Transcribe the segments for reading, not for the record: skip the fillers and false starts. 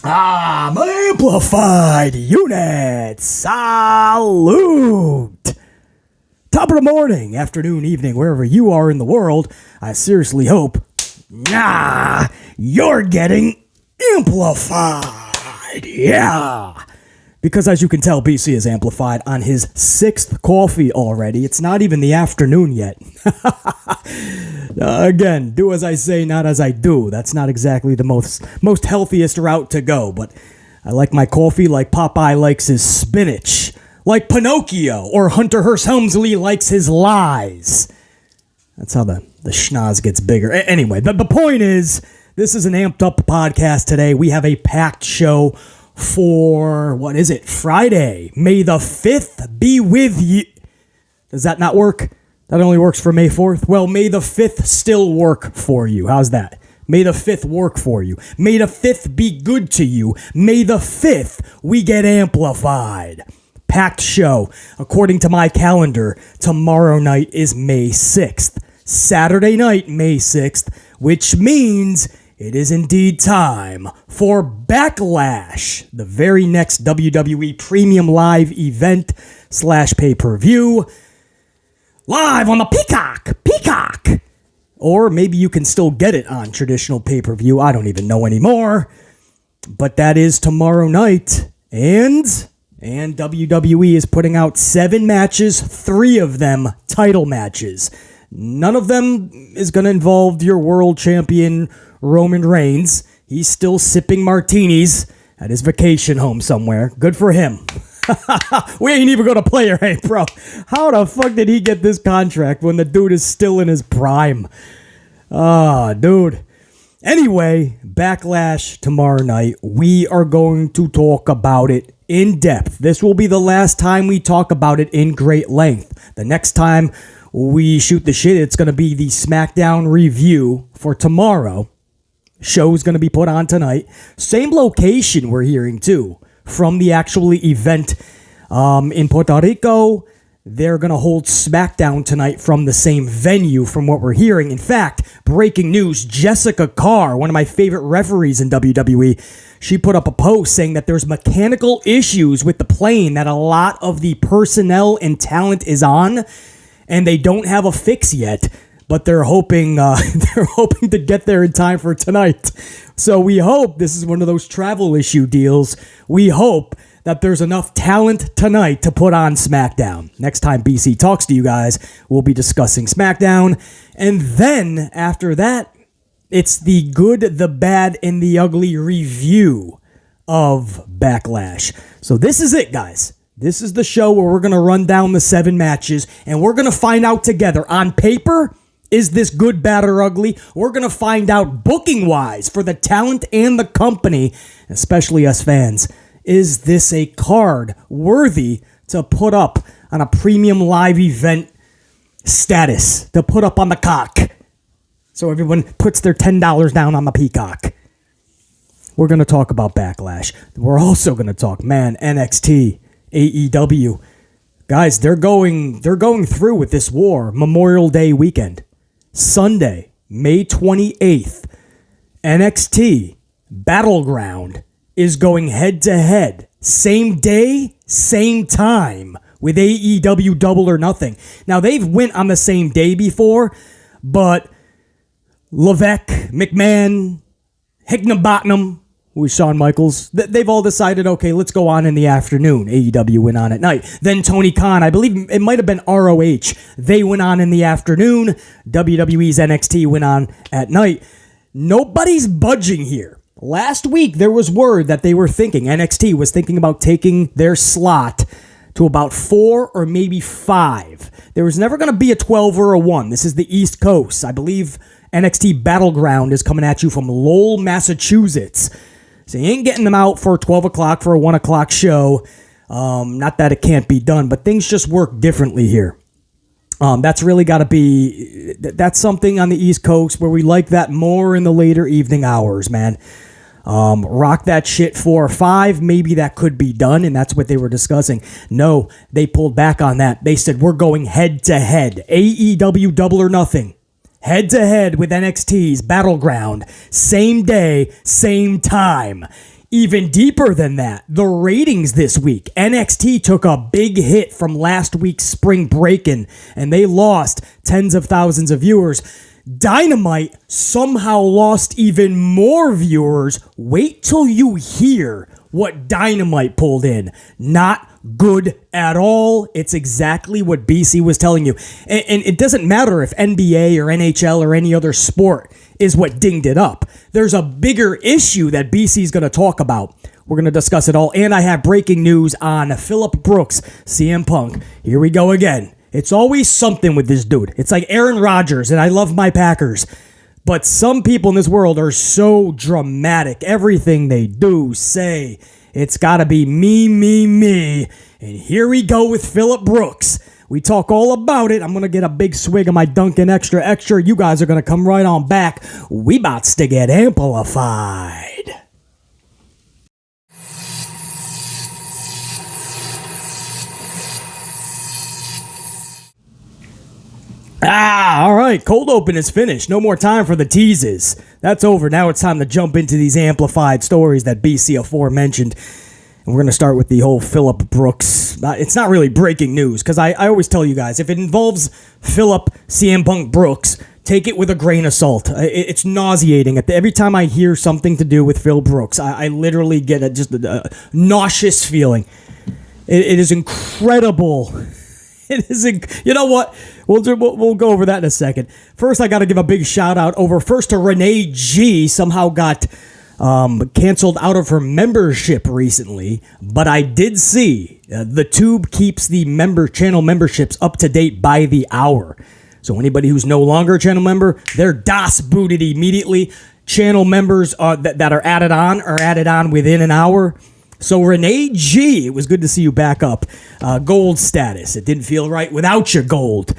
Amplified unit, salute! Top of the morning, afternoon, evening, wherever you are in the world, I seriously hope, you're getting amplified, yeah! Because as you can tell, BC is amplified on his 6th coffee already. It's not even the afternoon yet. Again, do as I say, not as I do. That's not exactly the most healthiest route to go, but I like my coffee like Popeye likes his spinach, like Pinocchio or Hunter Hearst Helmsley likes his lies. That's how the schnoz gets bigger. Anyway, the point is, this is an amped up podcast today. We have a packed show for, Friday, May the 5th be with you. Does that not work? That only works for May 4th? Well, May the 5th still work for you. How's that? May the 5th work for you. May the 5th be good to you. May the 5th we get amplified. Packed show. According to my calendar, tomorrow night is May 6th. Saturday night, May 6th, which means it is indeed time for Backlash, the very next WWE Premium Live event / pay-per-view. Live on the Peacock! Or maybe you can still get it on traditional pay-per-view. I don't even know anymore. But that is tomorrow night. And WWE is putting out 7 matches, 3 of them title matches. None of them is going to involve your world champion Roman Reigns. He's still sipping martinis at his vacation home somewhere. Good for him. We ain't even going to play her, hey, bro. How the fuck did he get this contract when the dude is still in his prime? Dude. Anyway, Backlash tomorrow night. We are going to talk about it in depth. This will be the last time we talk about it in great length. The next time we shoot the shit, it's going to be the SmackDown review for tomorrow. Show's going to be put on tonight. Same location we're hearing too. From the actual event in Puerto Rico. They're going to hold SmackDown tonight from the same venue from what we're hearing. In fact, breaking news, Jessica Carr, one of my favorite referees in WWE, she put up a post saying that there's mechanical issues with the plane that a lot of the personnel and talent is on, and they don't have a fix yet. But they're hoping to get there in time for tonight. So we hope this is one of those travel issue deals. We hope that there's enough talent tonight to put on SmackDown. Next time BC talks to you guys, we'll be discussing SmackDown. And then after that, it's the good, the bad, and the ugly review of Backlash. So this is it, guys. This is the show where we're going to run down the 7 matches, and we're going to find out together on paper, is this good, bad, or ugly? We're going to find out booking-wise for the talent and the company, especially us fans. Is this a card worthy to put up on a premium live event status, to put up on the cock? So everyone puts their $10 down on the peacock. We're going to talk about Backlash. We're also going to talk, NXT, AEW. Guys, they're going through with this war Memorial Day weekend. Sunday, May 28th, NXT Battleground is going head-to-head. Same day, same time with AEW Double or Nothing. Now, they've went on the same day before, but Levesque, McMahon, Higginbottom, who is Shawn Michaels, they've all decided, okay, let's go on in the afternoon. AEW went on at night. Then Tony Khan, I believe it might have been ROH. They went on in the afternoon. WWE's NXT went on at night. Nobody's budging here. Last week, there was word that NXT was thinking about taking their slot to about 4 or maybe 5. There was never going to be a 12 or a 1. This is the East Coast. I believe NXT Battleground is coming at you from Lowell, Massachusetts. So you ain't getting them out for 12 o'clock for a 1 o'clock show. Not that it can't be done, but things just work differently here. That's really got to be, that's something on the East Coast where we like that more in the later evening hours, man. Rock that shit 4 or 5, maybe that could be done, and that's what they were discussing. No, they pulled back on that. They said, we're going head-to-head. AEW Double or Nothing. Head-to-head with NXT's Battleground. Same day, same time. Even deeper than that, the ratings this week. NXT took a big hit from last week's spring break-in, and they lost tens of thousands of viewers. Dynamite somehow lost even more viewers. Wait till you hear what Dynamite pulled in. Not good at all. It's exactly what BC was telling you. And it doesn't matter if NBA or NHL or any other sport is what dinged it up. There's a bigger issue that BC is going to talk about. We're going to discuss it all. And I have breaking news on Phillip Brooks, CM Punk. Here we go again. It's always something with this dude. It's like Aaron Rodgers, and I love my Packers. But some people in this world are so dramatic. Everything they do, say, it's got to be me, me, me. And here we go with Phillip Brooks. We talk all about it. I'm going to get a big swig of my Dunkin' Extra Extra. You guys are going to come right on back. We about to get amplified. All right. Cold open is finished. No more time for the teases. That's over. Now it's time to jump into these amplified stories that BC aforementioned. And we're going to start with the whole Phillip Brooks. It's not really breaking news, because I always tell you guys, if it involves Phillip CM Punk Brooks, take it with a grain of salt. It's nauseating. Every time I hear something to do with Phil Brooks, I literally get a nauseous feeling. It is incredible. It is, you know what? We'll go over that in a second. First, I got to give a big shout out first to Renee G. Somehow got canceled out of her membership recently, but I did see the Tube keeps the channel memberships up to date by the hour. So anybody who's no longer a channel member, they're DOS booted immediately. Channel members that are added on within an hour. So Renee G, it was good to see you back up. Gold status. It didn't feel right without your gold.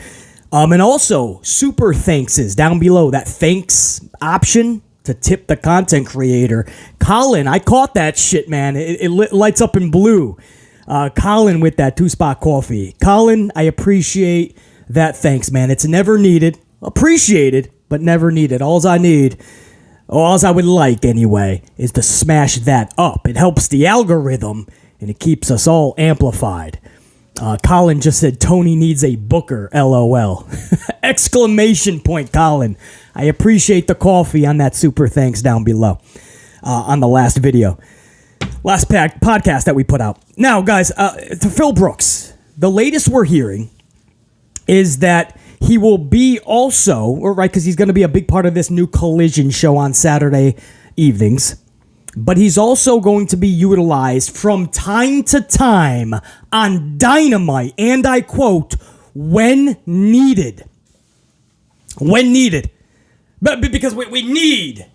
And also, super thankses down below. That thanks option to tip the content creator. Colin, I caught that shit, man. It lights up in blue. Colin with that 2-spot coffee. Colin, I appreciate that. Thanks, man. It's never needed. Appreciated, but never needed. All I would like, anyway, is to smash that up. It helps the algorithm, and it keeps us all amplified. Colin just said, Tony needs a booker, LOL. Exclamation point, Colin. I appreciate the coffee on that super thanks down below on the last video. Last podcast that we put out. Now, guys, to Phil Brooks, the latest we're hearing is that he will be also, right, because he's going to be a big part of this new Collision show on Saturday evenings, but he's also going to be utilized from time to time on Dynamite, and I quote, when needed. When needed. But because we need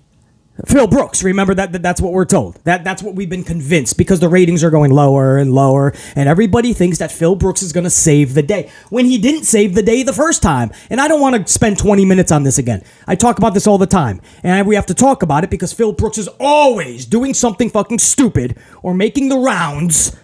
Phil Brooks. Remember that's what we're told. That's what we've been convinced, because the ratings are going lower and lower, and everybody thinks that Phil Brooks is going to save the day when he didn't save the day the first time. And I don't want to spend 20 minutes on this again. I talk about this all the time, and we have to talk about it because Phil Brooks is always doing something fucking stupid or making the rounds.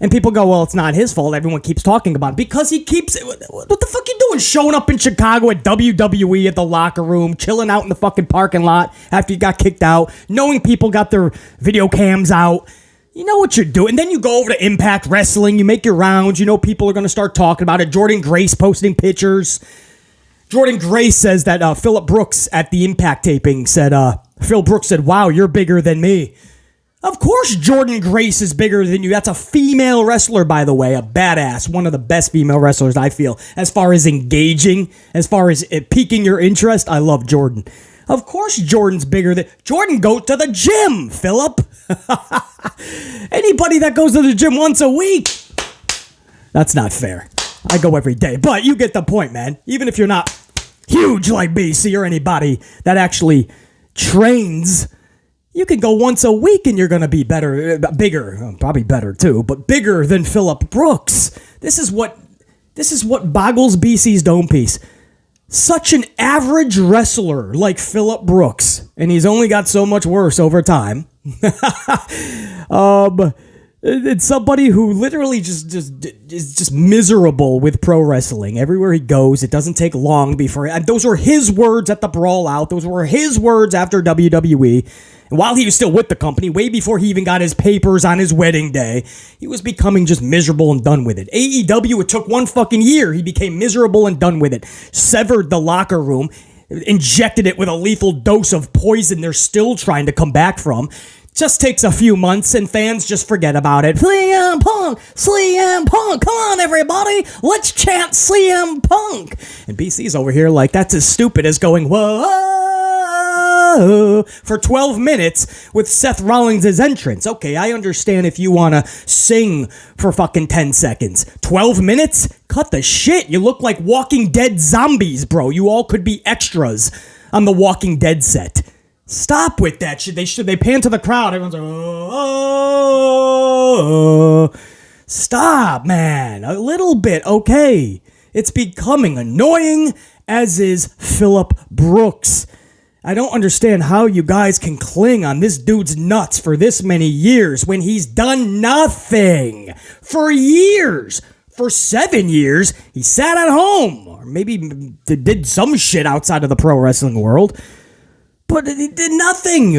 And people go, well, it's not his fault. Everyone keeps talking about it because he keeps... What the fuck you doing? Showing up in Chicago at WWE at the locker room, chilling out in the fucking parking lot after you got kicked out, knowing people got their video cams out. You know what you're doing. And then you go over to Impact Wrestling. You make your rounds. You know people are going to start talking about it. Jordan Grace posting pictures. Jordan Grace says that Phillip Brooks at the Impact taping said... Phil Brooks said, wow, you're bigger than me. Of course Jordan Grace is bigger than you. That's a female wrestler, by the way, a badass, one of the best female wrestlers, I feel, as far as engaging, as far as piquing your interest. I love Jordan. Of course Jordan's bigger than... Jordan goes to the gym, Phillip. Anybody that goes to the gym once a week. That's not fair. I go every day, but you get the point, man. Even if you're not huge like BC or anybody that actually trains... You can go once a week and you're going to be bigger, probably better too, but bigger than Phillip Brooks. This is what boggles BC's dome piece. Such an average wrestler like Phillip Brooks, and he's only got so much worse over time. It's somebody who literally just is just miserable with pro wrestling. Everywhere he goes, it doesn't take long before... And those were his words at the Brawl Out. Those were his words after WWE. And while he was still with the company, way before he even got his papers on his wedding day, he was becoming just miserable and done with it. AEW, it took 1 fucking year. He became miserable and done with it. Severed the locker room, injected it with a lethal dose of poison they're still trying to come back from. Just takes a few months and fans just forget about it. CM Punk! CM Punk! Come on, everybody! Let's chant CM Punk! And BC's over here like, that's as stupid as going, whoa, for 12 minutes with Seth Rollins' entrance. Okay, I understand if you want to sing for fucking 10 seconds. 12 minutes? Cut the shit. You look like Walking Dead zombies, bro. You all could be extras on the Walking Dead set. Stop with that shit. They pan to the crowd. Everyone's like, oh. Stop, man. A little bit, okay. It's becoming annoying, as is Phillip Brooks. I don't understand how you guys can cling on this dude's nuts for this many years when he's done nothing. For years. For 7 years, he sat at home. Or maybe did some shit outside of the pro wrestling world. But he did nothing.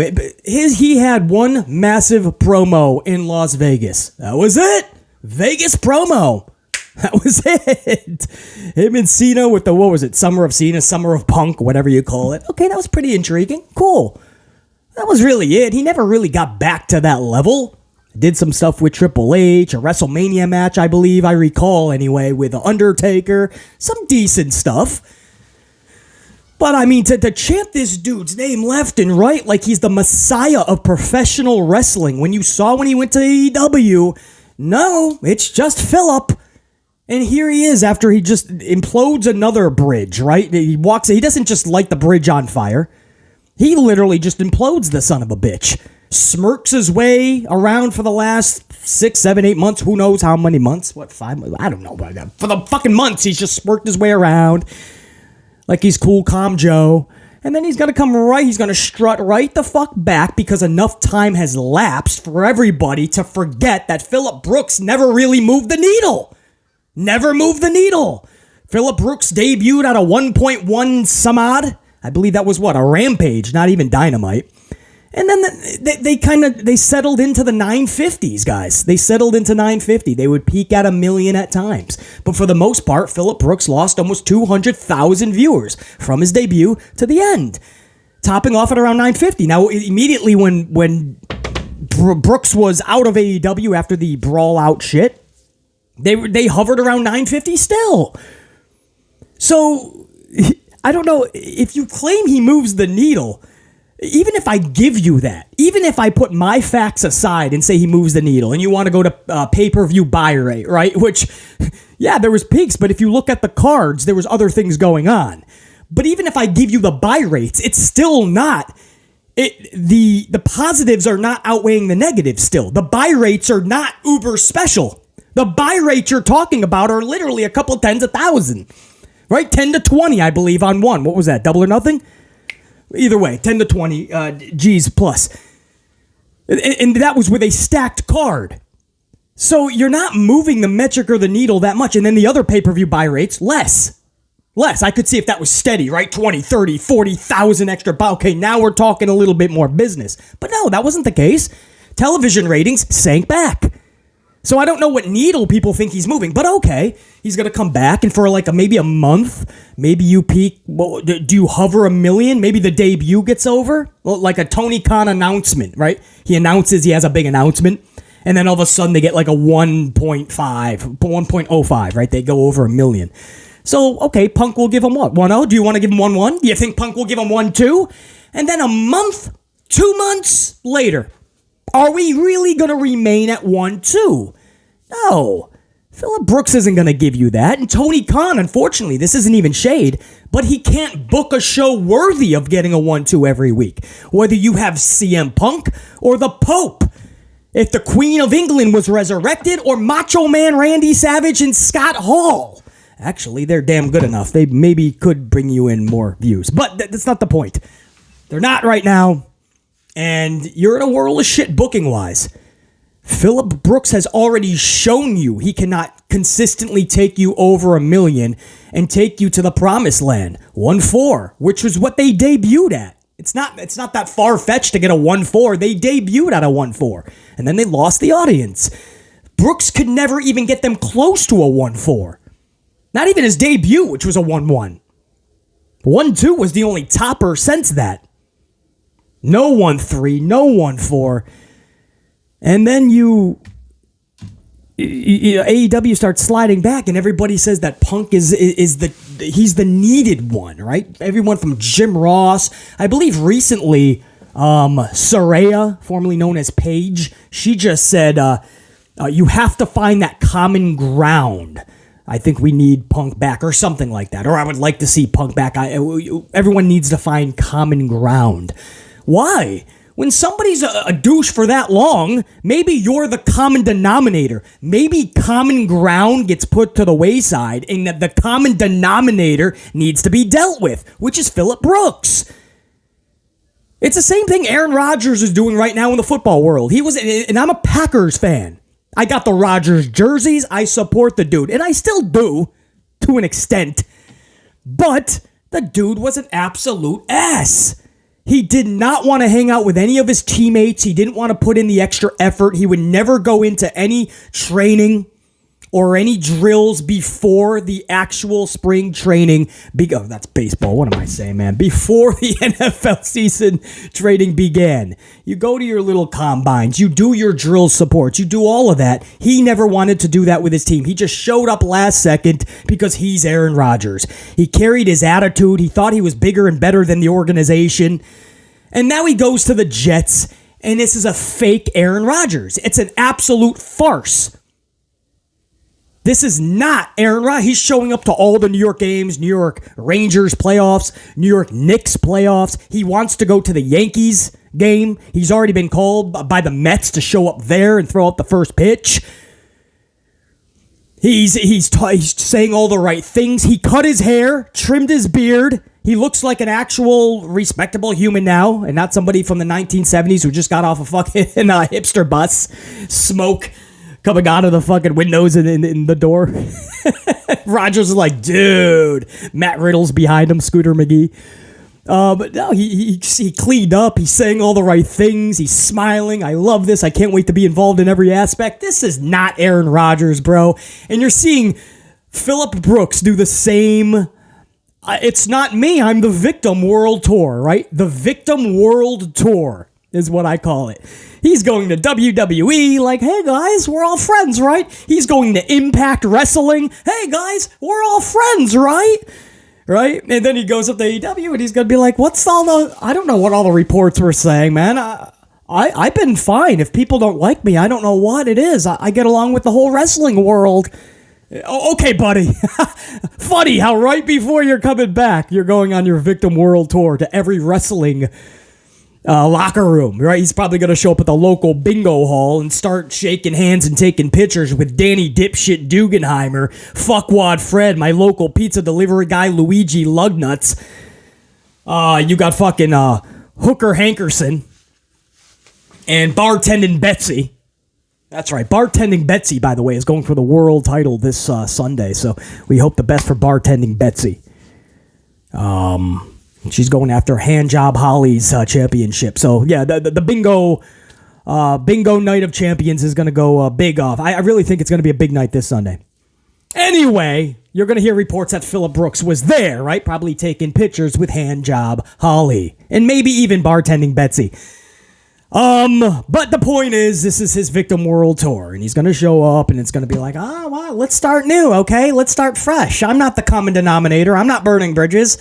He had one massive promo in Las Vegas. That was it. Vegas promo. That was it. Him and Cena with the, what was it? Summer of Cena, Summer of Punk, whatever you call it. Okay, that was pretty intriguing. Cool. That was really it. He never really got back to that level. Did some stuff with Triple H, a WrestleMania match, I believe, I recall anyway, with The Undertaker. Some decent stuff. But, I mean, to chant this dude's name left and right like he's the messiah of professional wrestling when you saw when he went to AEW, no, it's just Phillip. And here he is after he just implodes another bridge, right? He doesn't just light the bridge on fire. He literally just implodes the son of a bitch. Smirks his way around for the last 6, 7, 8 months. Who knows how many months? What, 5? I don't know. For the fucking months, he's just smirked his way around. Like he's cool, calm Joe. And then he's going to come right, he's going to strut right the fuck back because enough time has lapsed for everybody to forget that Phillip Brooks never really moved the needle. Never moved the needle. Phillip Brooks debuted at a 1.1 some odd. I believe that was what, a Rampage, not even Dynamite. And then they settled into the 950s, guys. They settled into 950. They would peak at 1 million at times. But for the most part, Phillip Brooks lost almost 200,000 viewers from his debut to the end, topping off at around 950. Now, immediately when Brooks was out of AEW after the Brawl Out shit, they hovered around 950 still. So, I don't know, if you claim he moves the needle, even if I give you that, even if I put my facts aside and say he moves the needle and you want to go to pay-per-view buy rate, right? Which, yeah, there was peaks, but if you look at the cards, there was other things going on. But even if I give you the buy rates, it's still not, the positives are not outweighing the negatives still. The buy rates are not uber special. The buy rates you're talking about are literally a couple tens of thousand, right? 10 to 20, I believe, on one. What was that, Double or Nothing? Either way, 10 to 20 G's plus. And that was with a stacked card. So you're not moving the metric or the needle that much. And then the other pay-per-view buy rates, less. I could see if that was steady, right? 20, 30, 40,000 extra. Okay, now we're talking a little bit more business. But no, that wasn't the case. Television ratings sank back. So I don't know what needle people think he's moving, but okay, he's going to come back, and for like maybe a month, maybe you peak, well, do you hover 1 million? Maybe the debut gets over? Well, like a Tony Khan announcement, right? He announces he has a big announcement, and then all of a sudden they get like a 1.05, right? They go over 1 million. So, okay, Punk will give him what? 1-0? Do you want to give him 1-1? Do you think Punk will give him 1-2? And then a month, 2 months later, are we really going to remain at 1-2? No. Phillip Brooks isn't going to give you that. And Tony Khan, unfortunately, this isn't even shade, but he can't book a show worthy of getting a 1-2 every week. Whether you have CM Punk or the Pope. If the Queen of England was resurrected, or Macho Man Randy Savage and Scott Hall. Actually, they're damn good enough. They maybe could bring you in more views. But that's not the point. They're not right now. And you're in a whirl of shit booking-wise. Phillip Brooks has already shown you he cannot consistently take you over 1 million and take you to the promised land. 1-4, which was what they debuted at. It's not that far-fetched to get a 1-4. They debuted at a 1-4, and then they lost the audience. Brooks could never even get them close to a 1-4. Not even his debut, which was a 1-1. 1-2 was the only topper since that. No 1-3, no 1-4. And then AEW starts sliding back, and everybody says that Punk he's the needed one, right? Everyone from Jim Ross, I believe recently, Saraya, formerly known as Paige, she just said, you have to find that common ground. I think we need Punk back, or something like that. Or I would like to see Punk back. Everyone needs to find common ground. Why? When somebody's a douche for that long, maybe you're the common denominator. Maybe common ground gets put to the wayside, and that the common denominator needs to be dealt with, which is Phillip Brooks. It's the same thing Aaron Rodgers is doing right now in the football world. And I'm a Packers fan. I got the Rodgers jerseys. I support the dude, and I still do, to an extent. But the dude was an absolute ass. He did not want to hang out with any of his teammates. He didn't want to put in the extra effort. He would never go into any training or any drills before the actual spring training. That's baseball. What am I saying, man? Before the NFL season training began. You go to your little combines. You do your drill supports. You do all of that. He never wanted to do that with his team. He just showed up last second because he's Aaron Rodgers. He carried his attitude. He thought he was bigger and better than the organization. And now he goes to the Jets, and this is a fake Aaron Rodgers. It's an absolute farce. This is not Aaron Rodgers. He's showing up to all the New York games, New York Rangers playoffs, New York Knicks playoffs. He wants to go to the Yankees game. He's already been called by the Mets to show up there and throw up the first pitch. He's saying all the right things. He cut his hair, trimmed his beard. He looks like an actual respectable human now, and not somebody from the 1970s who just got off a fucking hipster bus. Smoke coming out of the fucking windows in the door. Rogers is like, dude. Matt Riddle's behind him, Scooter McGee. But no, he cleaned up. He's saying all the right things. He's smiling. I love this. I can't wait to be involved in every aspect. This is not Aaron Rodgers, bro. And you're seeing Phillip Brooks do the same. It's not me. I'm the Victim World Tour, right? The Victim World Tour is what I call it. He's going to WWE like, hey guys, we're all friends, right? He's going to Impact Wrestling. Hey guys, we're all friends, right? Right? And then he goes up to AEW and he's going to be like, I don't know what all the reports were saying, man. I've been fine. If people don't like me, I don't know what it is. I get along with the whole wrestling world. Okay, buddy. Funny how right before you're coming back, you're going on your Victim World Tour to every wrestling locker room, right? He's probably going to show up at the local bingo hall and start shaking hands and taking pictures with Danny Dipshit Dugenheimer, Fuckwad Fred, my local pizza delivery guy, Luigi Lugnuts. You got fucking Hooker Hankerson and Bartending Betsy. That's right. Bartending Betsy, by the way, is going for the world title this Sunday, so we hope the best for Bartending Betsy. She's going after Handjob Holly's championship. So, yeah, the bingo night of champions is going to go big off. I really think it's going to be a big night this Sunday. Anyway, you're going to hear reports that Phillip Brooks was there, right? Probably taking pictures with Handjob Holly and maybe even Bartending Betsy. But the point is, this is his Victim World Tour, and he's going to show up, and it's going to be like, wow, let's start new, okay? Let's start fresh. I'm not the common denominator. I'm not burning bridges.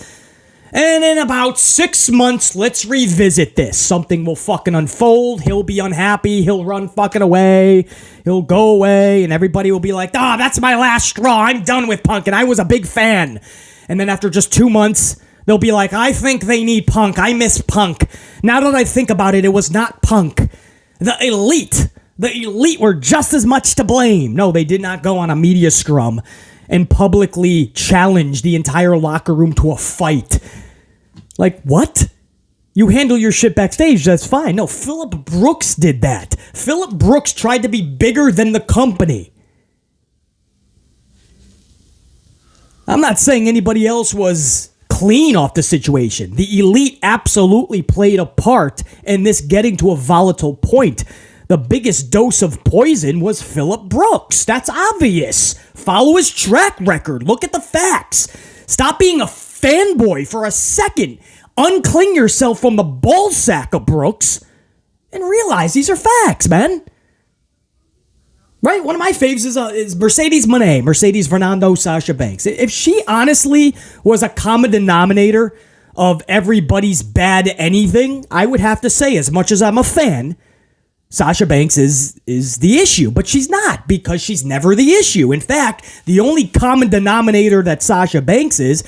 And in about 6 months, let's revisit this. Something will fucking unfold. He'll be unhappy. He'll run fucking away. He'll go away, and everybody will be like, that's my last straw. I'm done with Punk, and I was a big fan. And then after just 2 months, they'll be like, I think they need Punk. I miss Punk. Now that I think about it, it was not Punk. The elite were just as much to blame. No, they did not go on a media scrum and publicly challenge the entire locker room to a fight. Like, what? You handle your shit backstage, that's fine. No, Phillip Brooks did that. Phillip Brooks tried to be bigger than the company. I'm not saying anybody else was clean off the situation. The Elite absolutely played a part in this getting to a volatile point. The biggest dose of poison was Phillip Brooks. That's obvious. Follow his track record. Look at the facts. Stop being a fanboy for a second. Uncling yourself from the ballsack of Brooks and realize these are facts, man. Right? One of my faves is Mercedes Moné, Mercedes Fernando, Sasha Banks. If she honestly was a common denominator of everybody's bad anything, I would have to say, as much as I'm a fan, Sasha Banks is the issue, but she's not, because she's never the issue. In fact, the only common denominator that Sasha Banks is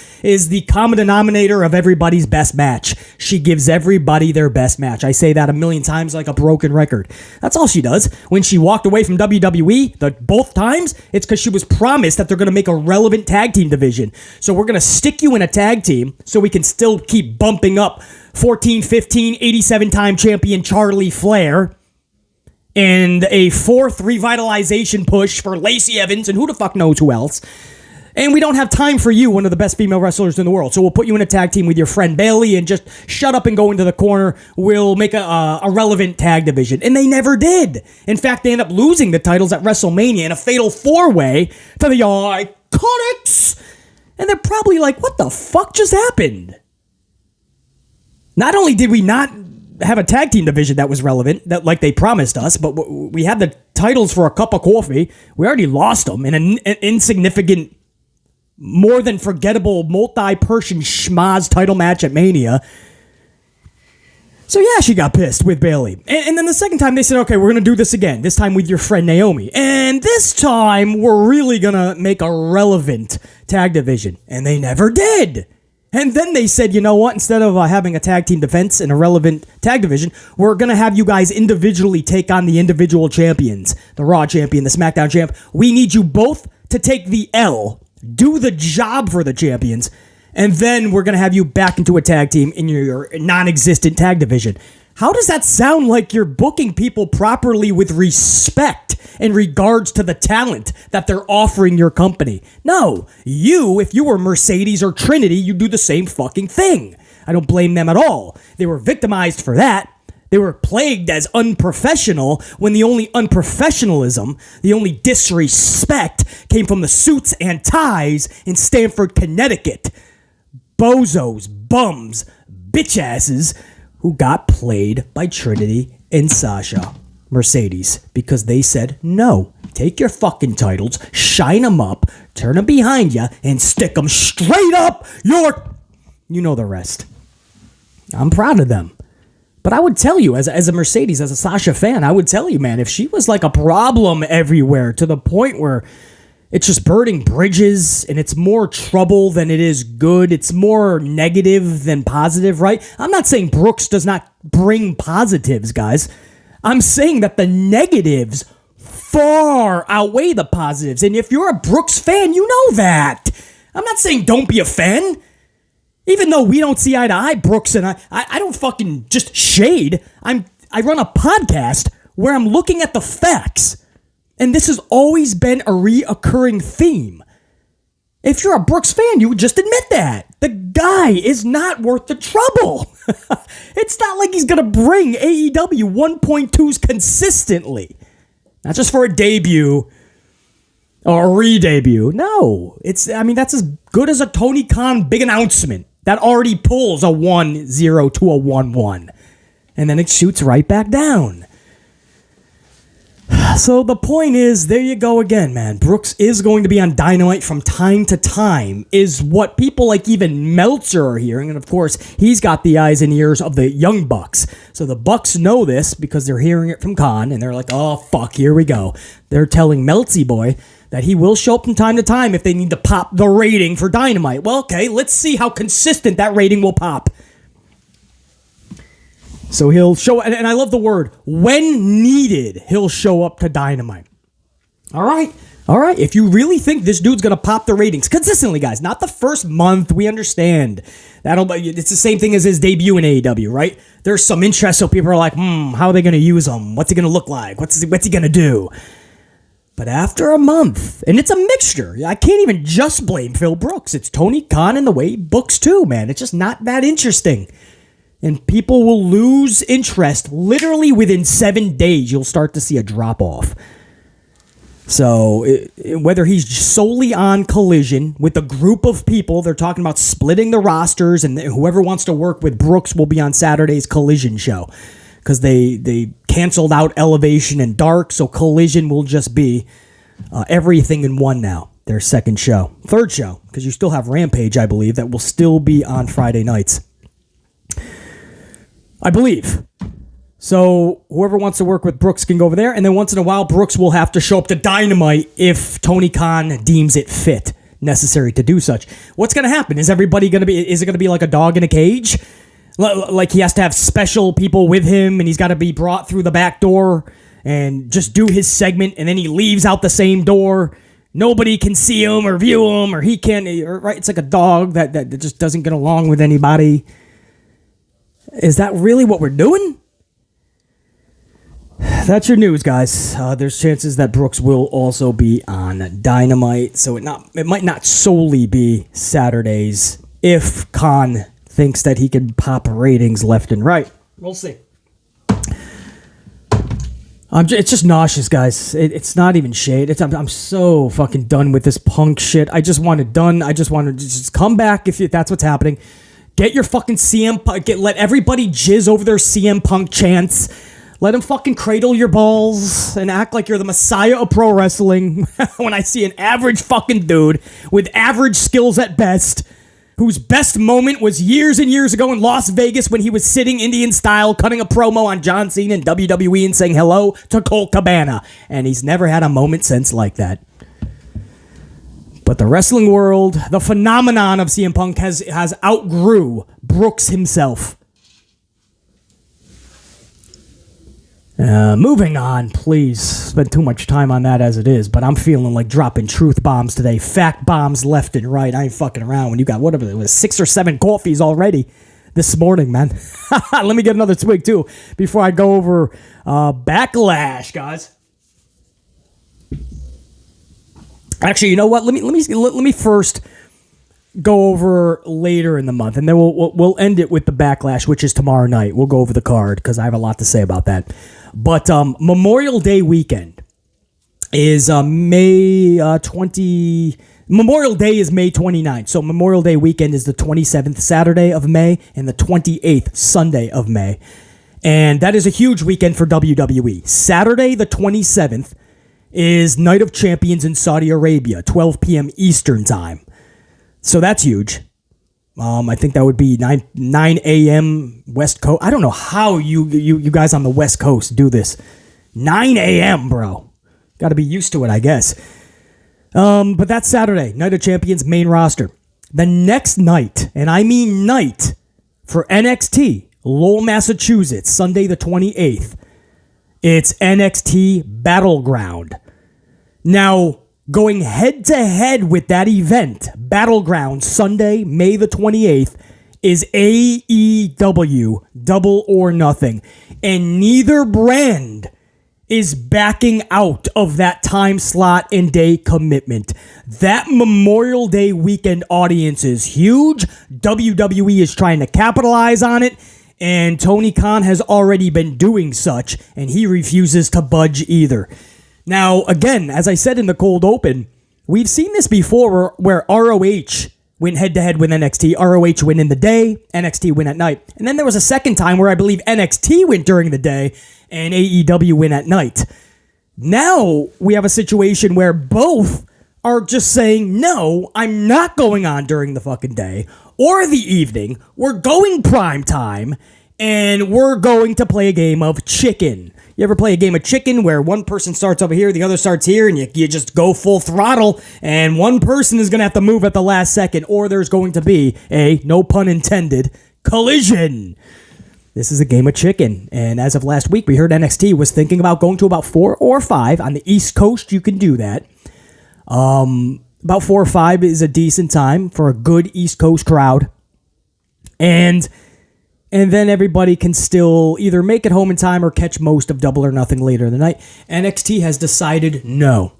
the common denominator of everybody's best match. She gives everybody their best match. I say that a million times like a broken record. That's all she does. When she walked away from WWE, both times, it's because she was promised that they're going to make a relevant tag team division. So we're going to stick you in a tag team so we can still keep bumping up 14, 15, 87-time champion Charlie Flair, and a fourth revitalization push for Lacey Evans and who the fuck knows who else. And we don't have time for you, one of the best female wrestlers in the world. So we'll put you in a tag team with your friend Bayley and just shut up and go into the corner. We'll make a relevant tag division. And they never did. In fact, they end up losing the titles at WrestleMania in a fatal four-way to the Iconics. And they're probably like, what the fuck just happened? Not only did we not have a tag team division that was relevant, that like they promised us, but we had the titles for a cup of coffee. We already lost them in an insignificant, more than forgettable, multi-person schmaz title match at Mania. So yeah, she got pissed with Bayley. And then the second time they said, okay, we're going to do this again, this time with your friend Naomi. And this time we're really going to make a relevant tag division. And they never did. And then they said, you know what, instead of having a tag team defense and a relevant tag division, we're going to have you guys individually take on the individual champions, the Raw champion, the SmackDown champ. We need you both to take the L, do the job for the champions, and then we're going to have you back into a tag team in your non-existent tag division. How does that sound like you're booking people properly with respect in regards to the talent that they're offering your company? No, if you were Mercedes or Trinity, you do the same fucking thing. I don't blame them at all. They were victimized for that. They were plagued as unprofessional when the only unprofessionalism, the only disrespect came from the suits and ties in Stamford, Connecticut. Bozos, bums, bitch asses who got played by Trinity and Sasha Mercedes because they said, no, take your fucking titles, shine them up, turn them behind you, and stick them straight up your... You know the rest. I'm proud of them. But I would tell you, as a Mercedes, as a Sasha fan, I would tell you, man, if she was like a problem everywhere to the point where it's just burning bridges and it's more trouble than it is good, it's more negative than positive, right? I'm not saying Brooks does not bring positives, guys. I'm saying that the negatives far outweigh the positives. And if you're a Brooks fan, you know that. I'm not saying don't be a fan. Even though we don't see eye to eye, Brooks and I don't fucking just shade. I run a podcast where I'm looking at the facts. And this has always been a reoccurring theme. If you're a Brooks fan, you would just admit that. The guy is not worth the trouble. It's not like he's going to bring AEW 1.2s consistently. Not just for a debut or a re-debut. No. That's as good as a Tony Khan big announcement that already pulls a 1-0 to a 1-1. And then it shoots right back down. So the point is, there you go again, man. Brooks is going to be on Dynamite from time to time, is what people like even Meltzer are hearing. And of course, he's got the eyes and ears of the Young Bucks. So the Bucks know this because they're hearing it from Khan, and they're like, oh, fuck, here we go. They're telling Meltzy Boy that he will show up from time to time if they need to pop the rating for Dynamite. Well, okay, let's see how consistent that rating will pop. So he'll show, and I love the word, when needed, he'll show up to Dynamite. All right. All right. If you really think this dude's going to pop the ratings consistently, guys, not the first month, we understand. It's the same thing as his debut in AEW, right? There's some interest, so people are like, how are they going to use him? What's he going to look like? What's he going to do? But after a month, and it's a mixture. I can't even just blame Phil Brooks. It's Tony Khan and the way he books too, man. It's just not that interesting. And people will lose interest literally within 7 days. You'll start to see a drop off. So whether he's solely on Collision with a group of people, they're talking about splitting the rosters, and whoever wants to work with Brooks will be on Saturday's Collision show. Because they canceled out Elevation and Dark, so Collision will just be everything in one now. Their third show, because you still have Rampage, I believe, that will still be on Friday nights. I believe. So whoever wants to work with Brooks can go over there, and then once in a while, Brooks will have to show up to Dynamite if Tony Khan deems it necessary to do such. What's going to happen? Is it going to be like a dog in a cage? Like he has to have special people with him, and he's got to be brought through the back door and just do his segment, and then he leaves out the same door. Nobody can see him or view him, or he can't. Right? It's like a dog that just doesn't get along with anybody. Is that really what we're doing? That's your news, guys. There's chances that Brooks will also be on Dynamite, so it might not solely be Saturdays if Khan thinks that he can pop ratings left and right. We'll see. It's just nauseous, guys. It's not even shade. I'm so fucking done with this Punk shit. I just want it done. I just want to just come back if that's what's happening. Get your fucking CM Punk. Let everybody jizz over their CM Punk chants. Let him fucking cradle your balls and act like you're the messiah of pro wrestling when I see an average fucking dude with average skills at best, whose best moment was years and years ago in Las Vegas when he was sitting Indian style, cutting a promo on John Cena and WWE and saying hello to Colt Cabana. And he's never had a moment since like that. But the wrestling world, the phenomenon of CM Punk has outgrew Brooks himself. Moving on, please. Spend too much time on that as it is, but I'm feeling like dropping truth bombs today. Fact bombs left and right. I ain't fucking around when you got, whatever it was, 6 or 7 coffees already this morning, man. Let me get another swig, too, before I go over Backlash, guys. Actually, you know what? Let me first go over later in the month, and then we'll end it with the Backlash, which is tomorrow night. We'll go over the card because I have a lot to say about that. But Memorial Day weekend is May 20. Memorial Day is May 29th, so Memorial Day weekend is the 27th Saturday of May and the 28th Sunday of May, and that is a huge weekend for WWE. Saturday the 27th is Night of Champions in Saudi Arabia, 12 p.m. Eastern Time. So that's huge. I think that would be 9 a.m. West Coast. I don't know how you guys on the West Coast do this. 9 a.m., bro. Got to be used to it, I guess. But that's Saturday, Night of Champions main roster. The next night, and I mean night, for NXT, Lowell, Massachusetts, Sunday the 28th, it's NXT Battleground. Now, going head-to-head with that event, Battleground, Sunday, May the 28th, is AEW Double or Nothing. And neither brand is backing out of that time slot and day commitment. That Memorial Day weekend audience is huge. WWE is trying to capitalize on it, and Tony Khan has already been doing such, and he refuses to budge either. Now, again, as I said in the cold open, we've seen this before where ROH went head-to-head with NXT. ROH win in the day, NXT win at night. And then there was a second time where I believe NXT went during the day and AEW win at night. Now we have a situation where both are just saying, no, I'm not going on during the fucking day or the evening. We're going prime time, and we're going to play a game of chicken. You ever play a game of chicken where one person starts over here, the other starts here, and you just go full throttle, and one person is going to have to move at the last second, or there's going to be a, no pun intended, collision. This is a game of chicken. And as of last week, we heard NXT was thinking about going to about 4 or 5. On the East Coast, you can do that. About 4 or 5 is a decent time for a good East Coast crowd. And then everybody can still either make it home in time or catch most of Double or Nothing later in the night. NXT has decided no.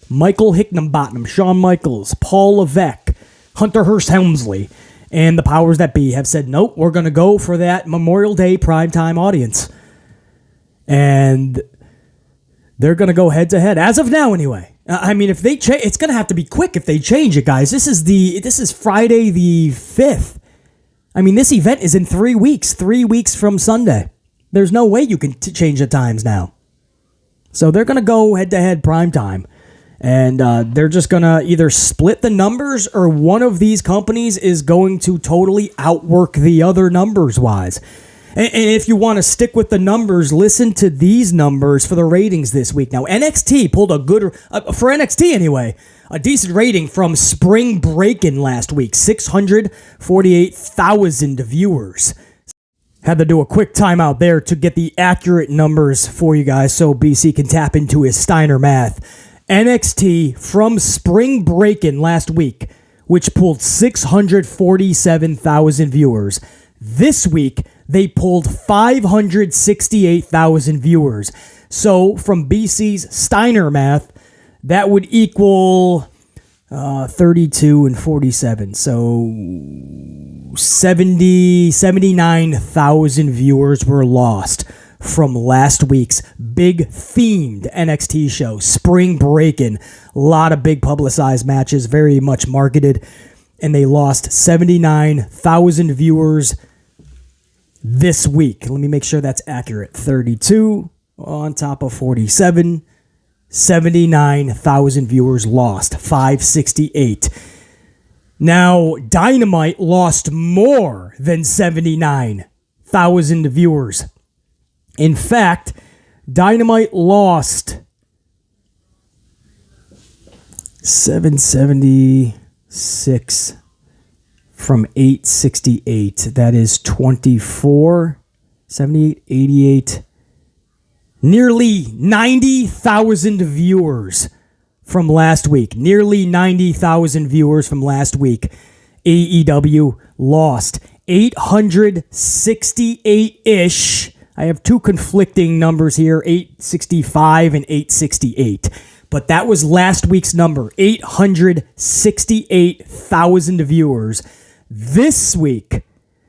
Michael Hickenbottom, Shawn Michaels, Paul Levesque, Hunter Hearst Helmsley, and the powers that be have said, nope, we're going to go for that Memorial Day primetime audience. And they're going to go head-to-head, as of now anyway. I mean, if they change, it's going to have to be quick if they change it, guys. This is Friday the 5th. I mean, this event is in 3 weeks, 3 weeks from Sunday. There's no way you can change the times now. So they're going to go head-to-head primetime. And they're just going to either split the numbers or one of these companies is going to totally outwork the other numbers-wise. And if you want to stick with the numbers, listen to these numbers for the ratings this week. Now, NXT pulled a good, for NXT anyway, a decent rating from Spring Breakin' last week, 648,000 viewers. Had to do a quick timeout there to get the accurate numbers for you guys so BC can tap into his Steiner math. NXT from Spring Breakin' last week, which pulled 647,000 viewers. This week, they pulled 568,000 viewers. So, from BC's Steiner math, that would equal 32 and 47. So, 79,000 viewers were lost from last week's big themed NXT show, Spring Breakin'. A lot of big publicized matches, very much marketed, and they lost 79,000 viewers this week. Let me make sure that's accurate. 32 on top of 47, 79,000 viewers lost, 568. Now, Dynamite lost more than 79,000 viewers. In fact, Dynamite lost 776 from 868. That is 24, 78, 88. Nearly 90,000 viewers from last week. Nearly 90,000 viewers from last week. AEW lost 868-ish. I have two conflicting numbers here, 865 and 868. But that was last week's number, 868,000 viewers. This week,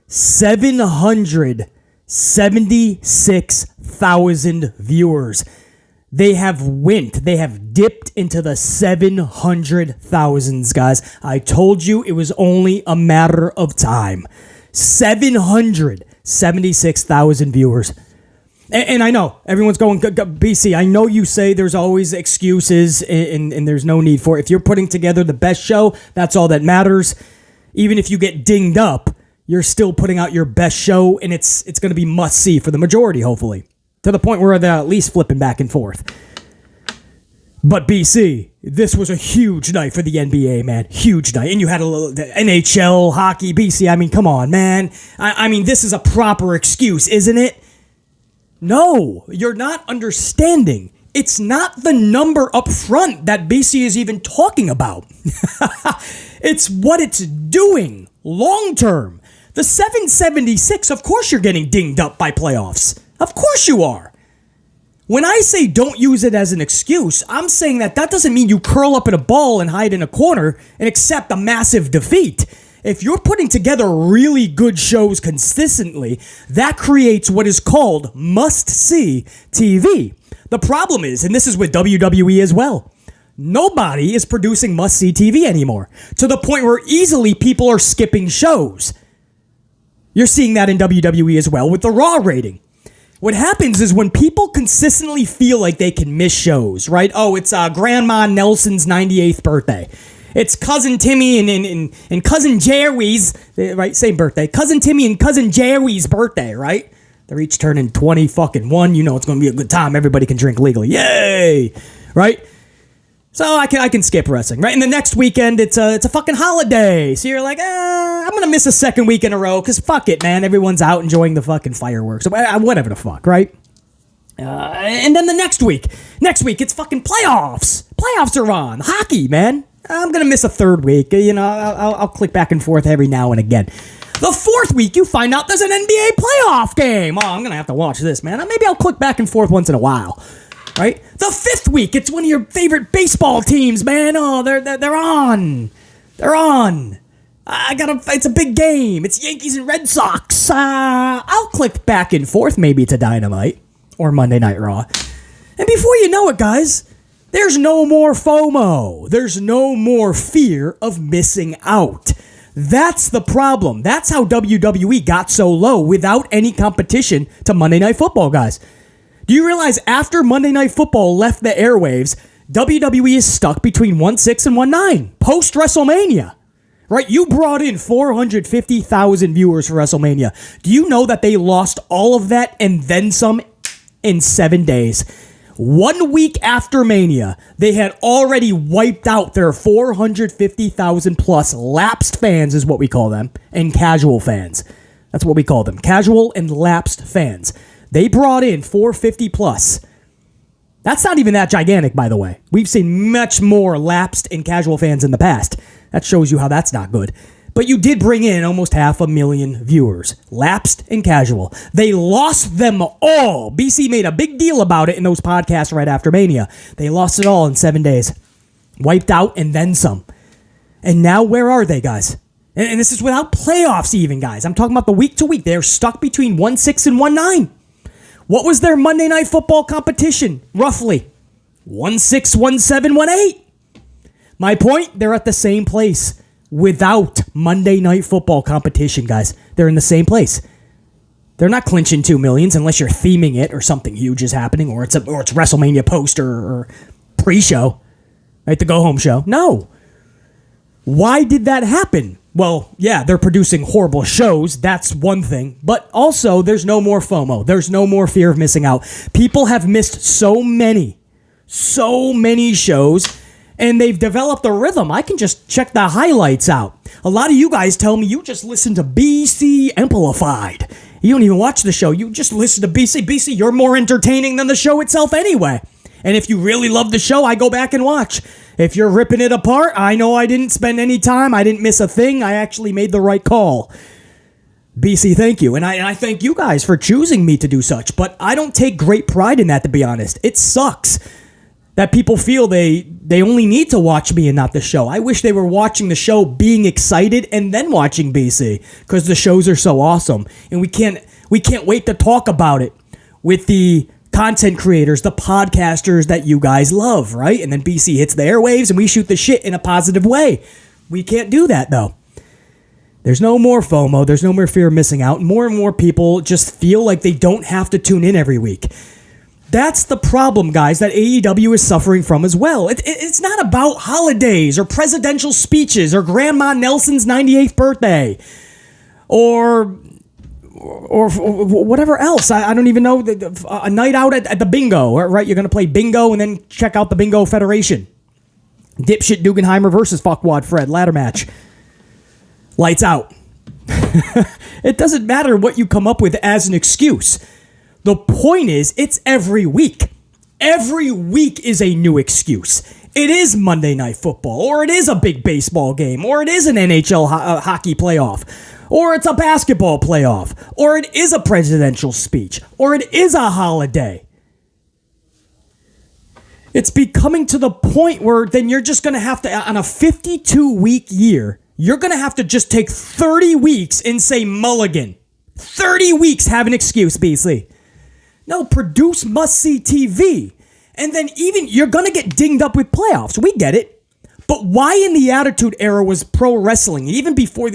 776,000 viewers. They have dipped into the 700,000s, guys. I told you it was only a matter of time. 776,000 viewers. And I know everyone's going, BC, I know you say there's always excuses and there's no need for it. If you're putting together the best show, that's all that matters. Even if you get dinged up, you're still putting out your best show, and it's going to be must-see for the majority, hopefully. To the point where they're at least flipping back and forth. But BC, this was a huge night for the NBA, man. Huge night. And you had a little NHL, hockey, BC. I mean, come on, man. I mean, this is a proper excuse, isn't it? No, you're not understanding. It's not the number up front that BC is even talking about. It's what it's doing long term. The 776, of course you're getting dinged up by playoffs. Of course you are. When I say don't use it as an excuse, I'm saying that doesn't mean you curl up in a ball and hide in a corner and accept a massive defeat. If you're putting together really good shows consistently, that creates what is called must-see TV. The problem is, and this is with WWE as well, nobody is producing must-see TV anymore, to the point where easily people are skipping shows. You're seeing that in WWE as well with the Raw rating. What happens is when people consistently feel like they can miss shows, right? Oh, it's Grandma Nelson's 98th birthday. It's Cousin Timmy and Cousin Jerry's, right? Same birthday. Cousin Timmy and Cousin Jerry's birthday, right? They're each turning 20 fucking one. You know it's going to be a good time. Everybody can drink legally. Yay! Right? So I can skip wrestling, right? And the next weekend, it's a fucking holiday. So you're like, I'm going to miss a second week in a row because fuck it, man. Everyone's out enjoying the fucking fireworks. Whatever the fuck, right? And then the next week, it's fucking playoffs. Playoffs are on. Hockey, man. I'm going to miss a third week. I'll click back and forth every now and again. The fourth week, you find out there's an NBA playoff game. Oh, I'm going to have to watch this, man. Maybe I'll click back and forth once in a while. Right? The fifth week, it's one of your favorite baseball teams, man. Oh, they're on. They're on. It's a big game. It's Yankees and Red Sox. I'll click back and forth maybe to Dynamite or Monday Night Raw. And before you know it, guys, there's no more FOMO. There's no more fear of missing out. That's the problem. That's how WWE got so low without any competition to Monday Night Football, guys. Do you realize after Monday Night Football left the airwaves, WWE is stuck between 1-6 and 1-9 post-WrestleMania? Right? You brought in 450,000 viewers for WrestleMania. Do you know that they lost all of that and then some in 7 days? 1 week after Mania, they had already wiped out their 450,000 plus lapsed fans, is what we call them, and casual fans. That's what we call them. Casual and lapsed fans. They brought in 450 plus. That's not even that gigantic, by the way. We've seen much more lapsed and casual fans in the past. That shows you how that's not good. But you did bring in almost 500,000 viewers. Lapsed and casual. They lost them all. BC made a big deal about it in those podcasts right after Mania. They lost it all in 7 days. Wiped out and then some. And now where are they, guys? And this is without playoffs even, guys. I'm talking about the week to week. They're stuck between 1-6 and 1-9. What was their Monday Night Football competition, roughly? 1-6, 1-7, 1-8. My point, they're at the same place without Monday Night Football competition, guys. They're in the same place. They're not clinching 2 millions unless you're theming it or something huge is happening or it's WrestleMania post or pre-show, right? The go-home show. No. Why did that happen? Well, yeah, they're producing horrible shows. That's one thing. But also, there's no more FOMO. There's no more fear of missing out. People have missed so many shows, and they've developed a rhythm. I can just check the highlights out. A lot of you guys tell me you just listen to BC Amplified. You don't even watch the show. You just listen to BC. BC, you're more entertaining than the show itself anyway. And if you really love the show, I go back and watch. If you're ripping it apart, I know I didn't spend any time. I didn't miss a thing. I actually made the right call. BC, thank you. And I thank you guys for choosing me to do such. But I don't take great pride in that, to be honest. It sucks that people feel they only need to watch me and not the show. I wish they were watching the show, being excited, and then watching BC, because the shows are so awesome. And we can't wait to talk about it with the content creators, the podcasters that you guys love, right? And then BC hits the airwaves and we shoot the shit in a positive way. We can't do that, though. There's no more FOMO. There's no more fear of missing out. More and more people just feel like they don't have to tune in every week. That's the problem, guys, that AEW is suffering from as well. It's not about holidays or presidential speeches or Grandma Nelson's 98th birthday or whatever else. I don't even know. A night out at the bingo, right? You're going to play bingo and then check out the Bingo Federation. Dipshit Dugenheimer versus Fuckwad Fred ladder match. Lights out. It doesn't matter what you come up with as an excuse. The point is, it's every week. Every week is a new excuse. It is Monday Night Football, or it is a big baseball game, or it is an NHL hockey playoff, or it's a basketball playoff, or it is a presidential speech, or it is a holiday. It's becoming to the point where then you're just going to have to, on a 52-week year, you're going to have to just take 30 weeks and say mulligan. 30 weeks have an excuse, BC. No, produce must-see TV. And then even, you're going to get dinged up with playoffs. We get it. But why in the Attitude Era was pro wrestling, even before,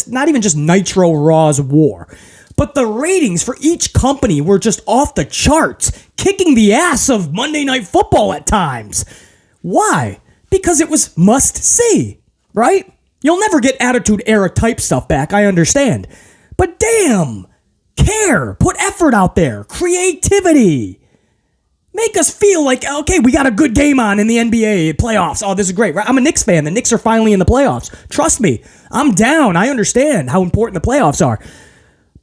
not even just Nitro Raw's war, but the ratings for each company were just off the charts, kicking the ass of Monday Night Football at times. Why? Because it was must-see, right? You'll never get Attitude Era type stuff back, I understand. But damn, care, put effort out there, creativity. Make us feel like, okay, we got a good game on in the NBA playoffs. Oh, this is great. Right? I'm a Knicks fan. The Knicks are finally in the playoffs. Trust me, I'm down. I understand how important the playoffs are.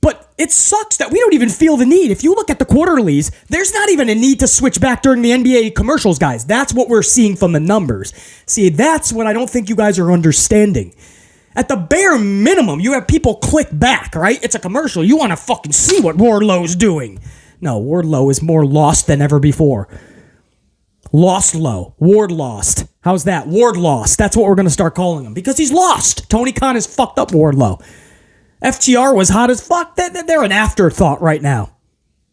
But it sucks that we don't even feel the need. If you look at the quarterlies, there's not even a need to switch back during the NBA commercials, guys. That's what we're seeing from the numbers. See, that's what I don't think you guys are understanding. At the bare minimum, you have people click back, right? It's a commercial. You want to fucking see what Wardlow's doing. No, Wardlow is more lost than ever before. Lost low. Ward lost. How's that? Ward lost. That's what we're going to start calling him because he's lost. Tony Khan has fucked up Wardlow. FTR was hot as fuck. They're an afterthought right now.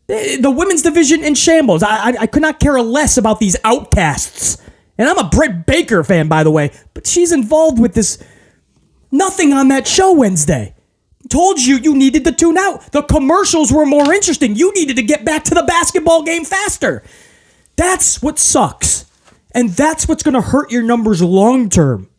The women's division in shambles. I could not care less about these outcasts. And I'm a Britt Baker fan, by the way. But she's involved with this. Nothing on that show Wednesday. Told you needed to tune out. The commercials were more interesting. You needed to get back to the basketball game faster. That's what sucks. And that's what's going to hurt your numbers long term.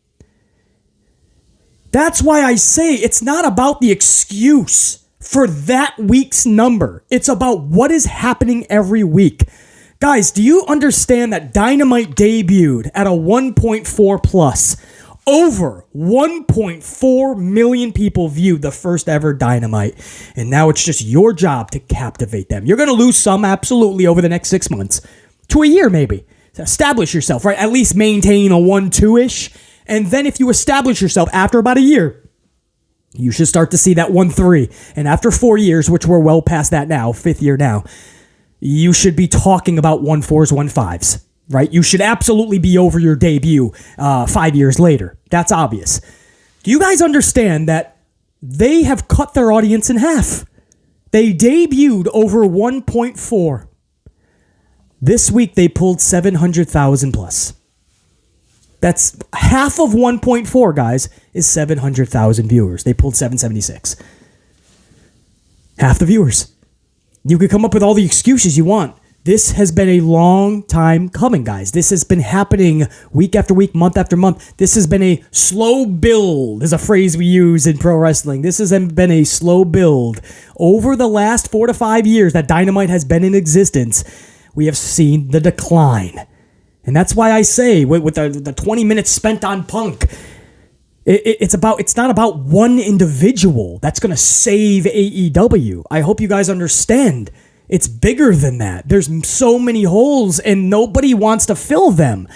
That's why I say it's not about the excuse for that week's number. It's about what is happening every week. Guys, do you understand that Dynamite debuted at a 1.4 plus? Over 1.4 million people viewed the first ever Dynamite. And now it's just your job to captivate them. You're going to lose some, absolutely, over the next 6 months. To a year, maybe. To establish yourself, right? At least maintain a 1-2-ish. And then if you establish yourself after about a year, you should start to see that 1-3. And after 4 years, which we're well past that now, 5th year now, you should be talking about 1-4s, 1-5s. Right? You should absolutely be over your debut 5 years later. That's obvious. Do you guys understand that they have cut their audience in half? They debuted over 1.4. This week they pulled 700,000 plus. That's half of 1.4, guys, is 700,000 viewers. They pulled 776. Half the viewers. You could come up with all the excuses you want. This has been a long time coming, guys. This has been happening week after week, month after month. This has been a slow build, is a phrase we use in pro wrestling. This has been a slow build. Over the last 4 to 5 years that Dynamite has been in existence, we have seen the decline. And that's why I say, with the 20 minutes spent on Punk, it's not about one individual that's going to save AEW. I hope you guys understand. It's bigger than that. There's so many holes and nobody wants to fill them.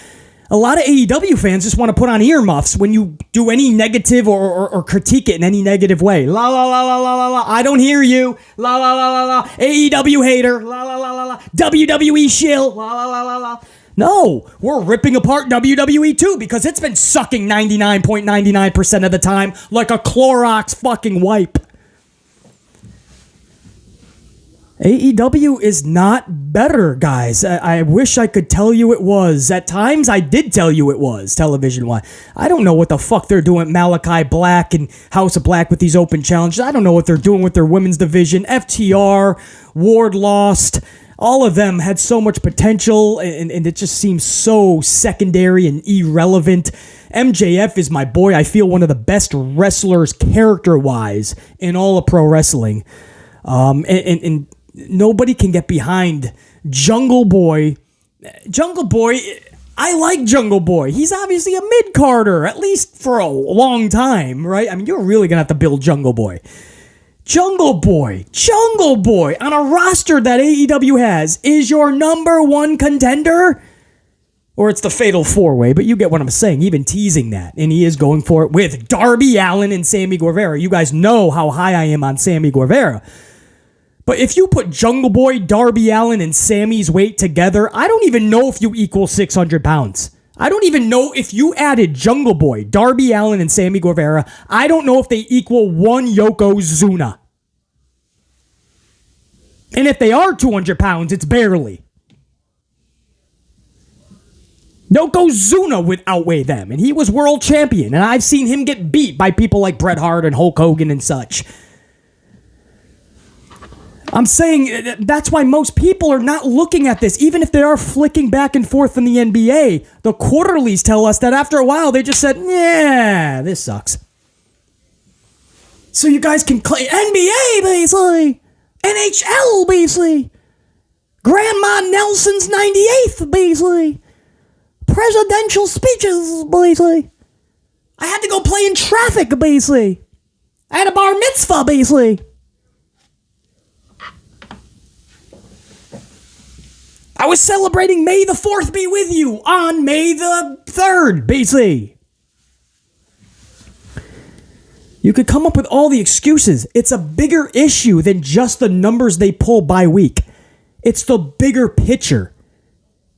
A lot of AEW fans just want to put on earmuffs when you do any negative or critique it in any negative way. La la la la la la la. I don't hear you. La la la la la. AEW hater. La la la la la. WWE shill. La la la la la. No, we're ripping apart WWE too because it's been sucking 99.99% of the time like a Clorox fucking wipe. AEW is not better, guys. I wish I could tell you it was. At times, I did tell you it was, television-wise. I don't know what the fuck they're doing, Malachi Black and House of Black with these open challenges. I don't know what they're doing with their women's division. FTR, Ward lost. All of them had so much potential, and it just seems so secondary and irrelevant. MJF is my boy. I feel one of the best wrestlers character-wise in all of pro wrestling. And nobody can get behind Jungle Boy. Jungle Boy, I like Jungle Boy. He's obviously a mid-carder, at least for a long time, right? I mean, you're really going to have to build Jungle Boy. Jungle Boy on a roster that AEW has is your number one contender? Or it's the Fatal 4-Way, but you get what I'm saying, even teasing that. And he is going for it with Darby Allin and Sammy Guevara. You guys know how high I am on Sammy Guevara. But if you put Jungle Boy, Darby Allin, and Sammy's weight together, I don't even know if you equal 600 pounds. I don't even know if you added Jungle Boy, Darby Allin, and Sammy Guevara. I don't know if they equal one Yokozuna. And if they are 200 pounds, it's barely. Yokozuna would outweigh them, and he was world champion, and I've seen him get beat by people like Bret Hart and Hulk Hogan and such. I'm saying that's why most people are not looking at this, even if they are flicking back and forth in the NBA. The quarterlies tell us that after a while, they just said, yeah, this sucks. So you guys can claim NBA, basically. NHL, basically. Grandma Nelson's 98th, basically. Presidential speeches, basically. I had to go play in traffic, basically. I had a bar mitzvah, basically. I was celebrating May the 4th be with you on May the 3rd, basically. You could come up with all the excuses. It's a bigger issue than just the numbers they pull by week. It's the bigger picture.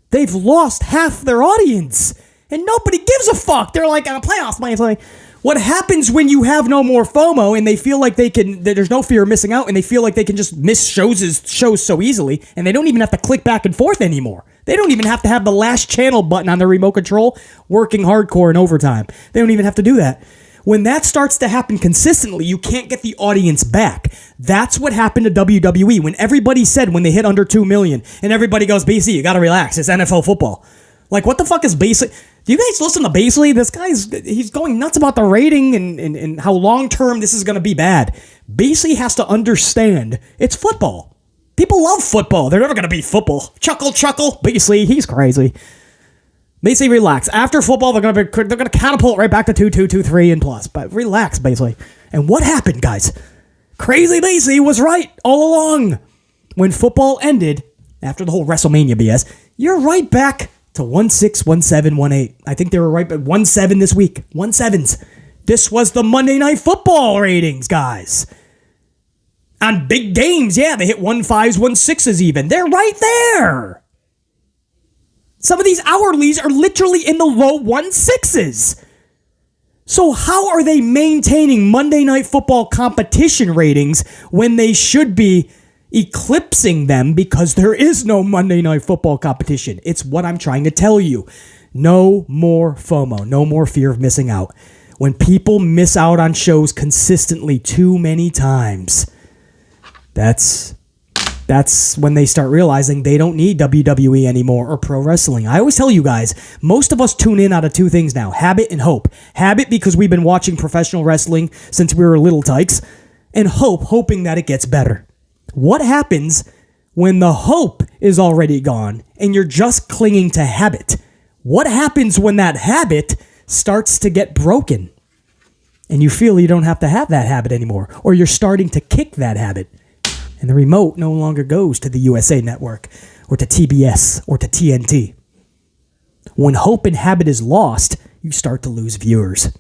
They've lost half their audience, and nobody gives a fuck. They're like, playoffs, man. It's like, what happens when you have no more FOMO and they feel like there's no fear of missing out, and they feel like they can just miss shows so easily, and they don't even have to click back and forth anymore. They don't even have to have the last channel button on their remote control working hardcore in overtime. They don't even have to do that. When that starts to happen consistently, you can't get the audience back. That's what happened to WWE when everybody said when they hit under 2 million, and everybody goes, BC, you gotta relax. It's NFL football. Like, what the fuck is Basically? Do you guys listen to Basically? This he's going nuts about the rating and how long-term this is going to be bad. Basically has to understand it's football. People love football. They're never going to beat football. Chuckle. Basically, he's crazy. Basically, relax. After football, they're going to catapult right back to 2-2-2-3 and plus. But relax, Basically. And what happened, guys? Crazy Basically was right all along. When football ended, after the whole WrestleMania BS, you're right back to 1-6, 1-7, 1-8. I think they were right at 1-7 this week. 1-7s. This was the Monday Night Football ratings, guys. On big games, yeah, they hit 1-5s, 1-6s even. They're right there. Some of these hourlies are literally in the low 1-6s. So how are they maintaining Monday Night Football competition ratings when they should be eclipsing them because there is no Monday Night Football competition? It's what I'm trying to tell you. No more FOMO. No more fear of missing out. When people miss out on shows consistently too many times, that's when they start realizing they don't need WWE anymore or pro wrestling. I always tell you guys, most of us tune in out of two things now, habit and hope. Habit because we've been watching professional wrestling since we were little tykes, and hoping that it gets better. What happens when the hope is already gone and you're just clinging to habit? What happens when that habit starts to get broken and you feel you don't have to have that habit anymore, or you're starting to kick that habit and the remote no longer goes to the USA Network or to TBS or to TNT? When hope and habit is lost, you start to lose viewers.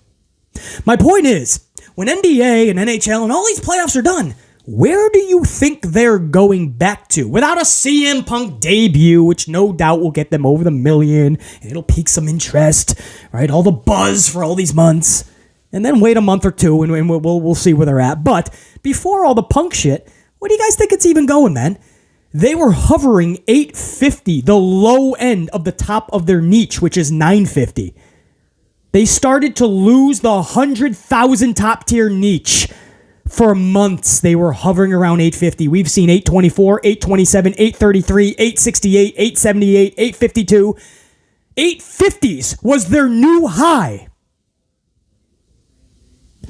My point is, when NBA and NHL and all these playoffs are done, where do you think they're going back to? Without a CM Punk debut, which no doubt will get them over the million, and it'll pique some interest, right? All the buzz for all these months. And then wait a month or two, and we'll see where they're at. But before all the Punk shit, where do you guys think it's even going, man? They were hovering 850, the low end of the top of their niche, which is 950. They started to lose the 100,000 top tier niche. For months, they were hovering around 850. We've seen 824, 827, 833, 868, 878, 852. 850s was their new high.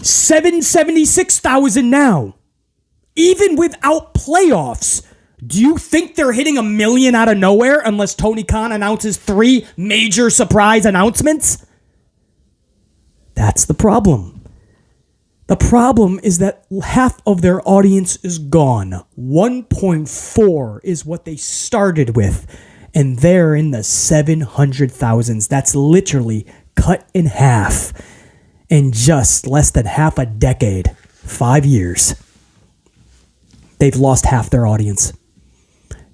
776,000 now. Even without playoffs, do you think they're hitting 1 million out of nowhere unless Tony Khan announces 3 major surprise announcements? That's the problem. The problem is that half of their audience is gone. 1.4 is what they started with, and they're in the 700,000s. That's literally cut in half in just less than half a decade. 5 years. They've lost half their audience.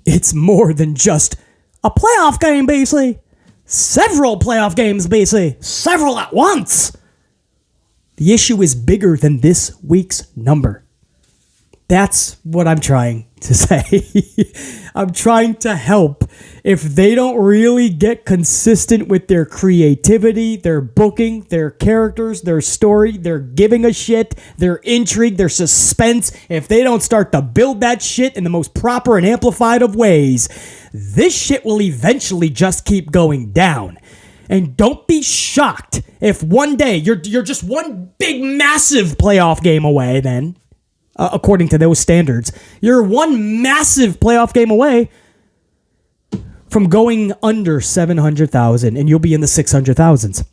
It's more than just a playoff game, basically. Several playoff games, basically. Several at once. The issue is bigger than this week's number. That's what I'm trying to say. I'm trying to help. If they don't really get consistent with their creativity, their booking, their characters, their story, their giving a shit, their intrigue, their suspense, if they don't start to build that shit in the most proper and amplified of ways, this shit will eventually just keep going down. And don't be shocked if one day you're just one big massive playoff game away then, according to those standards. You're one massive playoff game away from going under 700,000 and you'll be in the 600,000s.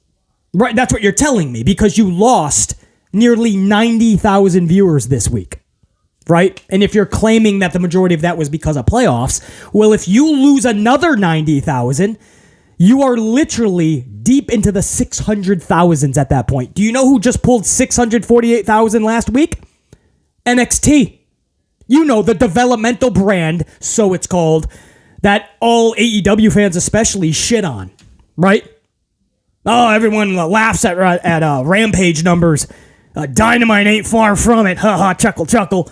Right, that's what you're telling me, because you lost nearly 90,000 viewers this week. Right? And if you're claiming that the majority of that was because of playoffs, well, if you lose another 90,000, you are literally deep into the 600,000s at that point. Do you know who just pulled 648,000 last week? NXT. You know, the developmental brand, so it's called, that all AEW fans especially shit on, right? Oh, everyone laughs at Rampage numbers. Dynamite ain't far from it. Ha ha, chuckle, chuckle.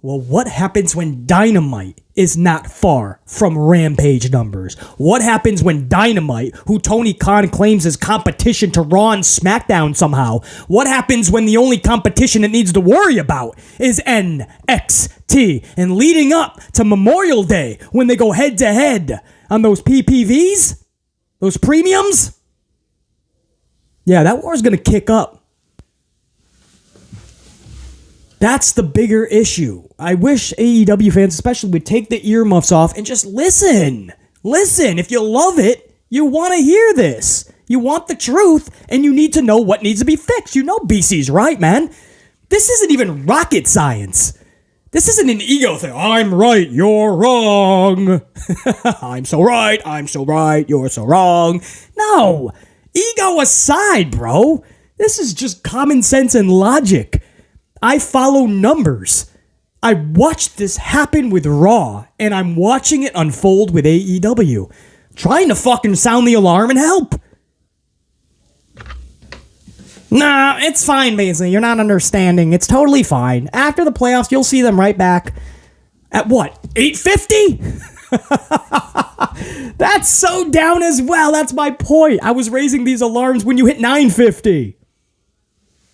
Well, what happens when Dynamite is not far from Rampage numbers? What happens when Dynamite, who Tony Khan claims is competition to Raw and SmackDown somehow, what happens when the only competition it needs to worry about is NXT? And leading up to Memorial Day, when they go head-to-head on those PPVs, those premiums, yeah, that war's going to kick up. That's the bigger issue. I wish AEW fans especially would take the earmuffs off and just listen. Listen. If you love it, you want to hear this. You want the truth, and you need to know what needs to be fixed. You know BC's right, man. This isn't even rocket science. This isn't an ego thing. I'm right, you're wrong. I'm so right, you're so wrong. No. Ego aside, bro. This is just common sense and logic. I follow numbers. I watched this happen with Raw, and I'm watching it unfold with AEW. Trying to fucking sound the alarm and help. Nah, it's fine, Baisley. You're not understanding. It's totally fine. After the playoffs, you'll see them right back at what? 850? That's so down as well. That's my point. I was raising these alarms when you hit 950.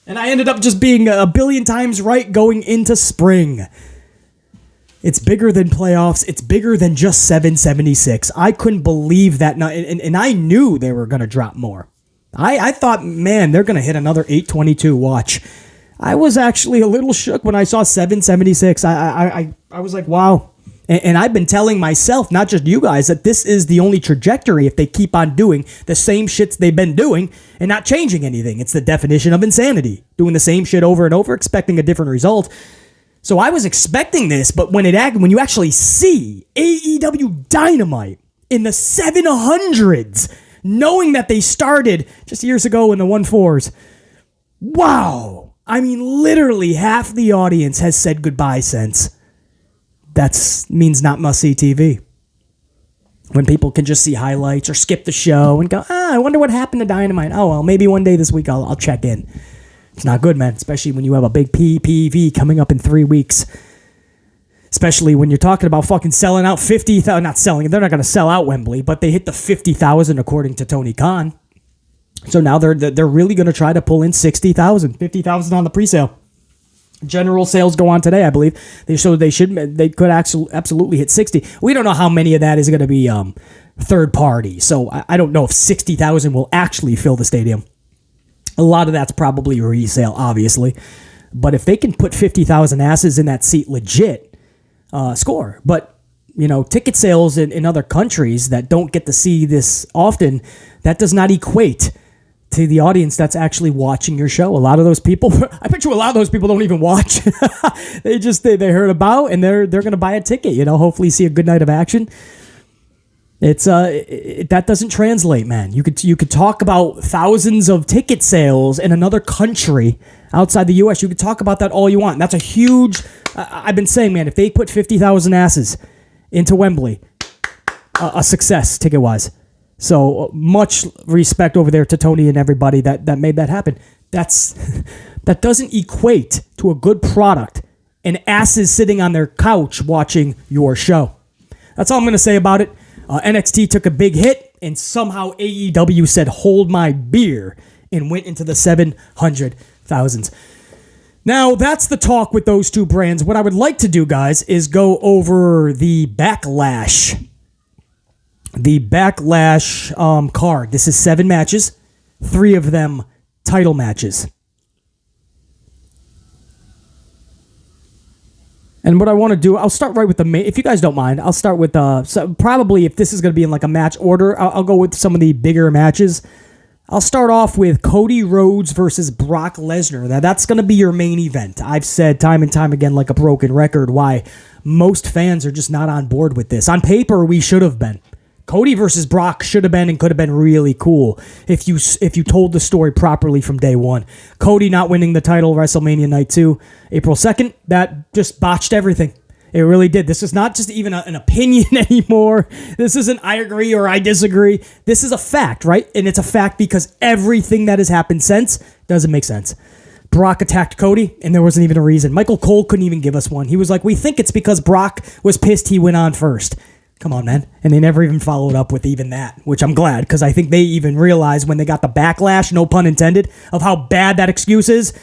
And I ended up just being a billion times right going into spring. It's bigger than playoffs. It's bigger than just 776. I couldn't believe that. And I knew they were going to drop more. I thought, man, they're going to hit another 822 watch. I was actually a little shook when I saw 776. I was like, wow. And I've been telling myself, not just you guys, that this is the only trajectory if they keep on doing the same shits they've been doing and not changing anything. It's the definition of insanity. Doing the same shit over and over, expecting a different result. So I was expecting this, but when you actually see AEW Dynamite in the 700s, knowing that they started just years ago in the 1.4s, wow. I mean, literally half the audience has said goodbye since. That means not must-see TV. When people can just see highlights or skip the show and go, I wonder what happened to Dynamite. Oh, well, maybe one day this week I'll check in. It's not good, man, especially when you have a big PPV coming up in 3 weeks. Especially when you're talking about fucking selling out 50,000. Not selling, they're not going to sell out Wembley, but they hit the 50,000 according to Tony Khan. So now they're really going to try to pull in 60,000, 50,000 on the pre-sale. General sales go on today, I believe. They could absolutely hit 60. We don't know how many of that is going to be third party. So I don't know if 60,000 will actually fill the stadium. A lot of that's probably resale, obviously. But if they can put 50,000 asses in that seat legit, score. But, you know, ticket sales in other countries that don't get to see this often, that does not equate to the audience that's actually watching your show. A lot of those people, I bet you a lot of those people don't even watch. they heard about and they're going to buy a ticket, you know, hopefully see a good night of action. It's that doesn't translate, man. You could talk about thousands of ticket sales in another country outside the US. You could talk about that all you want. And that's a huge, I've been saying, man, if they put 50,000 asses into Wembley, a success ticket wise. So much respect over there to Tony and everybody that made that happen. That doesn't equate to a good product and asses sitting on their couch watching your show. That's all I'm going to say about it. NXT took a big hit, and somehow AEW said, hold my beer, and went into the 700,000s. Now, that's the talk with those two brands. What I would like to do, guys, is go over the Backlash. The Backlash card. This is 7 matches, 3 of them title matches. And what I want to do, I'll start right with the main. If you guys don't mind, I'll start with probably if this is going to be in like a match order, I'll go with some of the bigger matches. I'll start off with Cody Rhodes versus Brock Lesnar. Now, that's going to be your main event. I've said time and time again, like a broken record, why most fans are just not on board with this. On paper, we should have been. Cody versus Brock should have been and could have been really cool if you told the story properly from day one. Cody not winning the title WrestleMania Night 2, April 2nd, that just botched everything. It really did. This is not just even an opinion anymore. This isn't I agree or I disagree. This is a fact, right? And it's a fact because everything that has happened since doesn't make sense. Brock attacked Cody, and there wasn't even a reason. Michael Cole couldn't even give us one. He was like, we think it's because Brock was pissed he went on first. Come on, man. And they never even followed up with even that, which I'm glad, because I think they even realized when they got the backlash, no pun intended, of how bad that excuse is.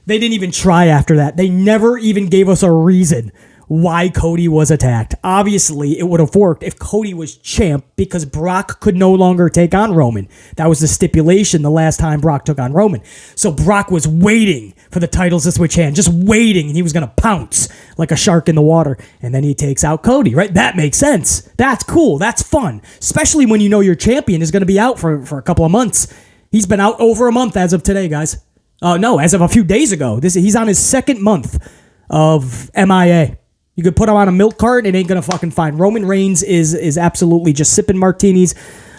They didn't even try after that. They never even gave us a reason why Cody was attacked. Obviously, it would have worked if Cody was champ because Brock could no longer take on Roman. That was the stipulation the last time Brock took on Roman. So Brock was waiting for the titles to switch hands, just waiting, and he was going to pounce like a shark in the water, and then he takes out Cody, right? That makes sense. That's cool. That's fun, especially when you know your champion is going to be out for a couple of months. He's been out over a month as of today, guys. No, as of a few days ago. He's on his second month of MIA. You could put him on a milk cart and it ain't going to fucking find. Roman Reigns is absolutely just sipping martinis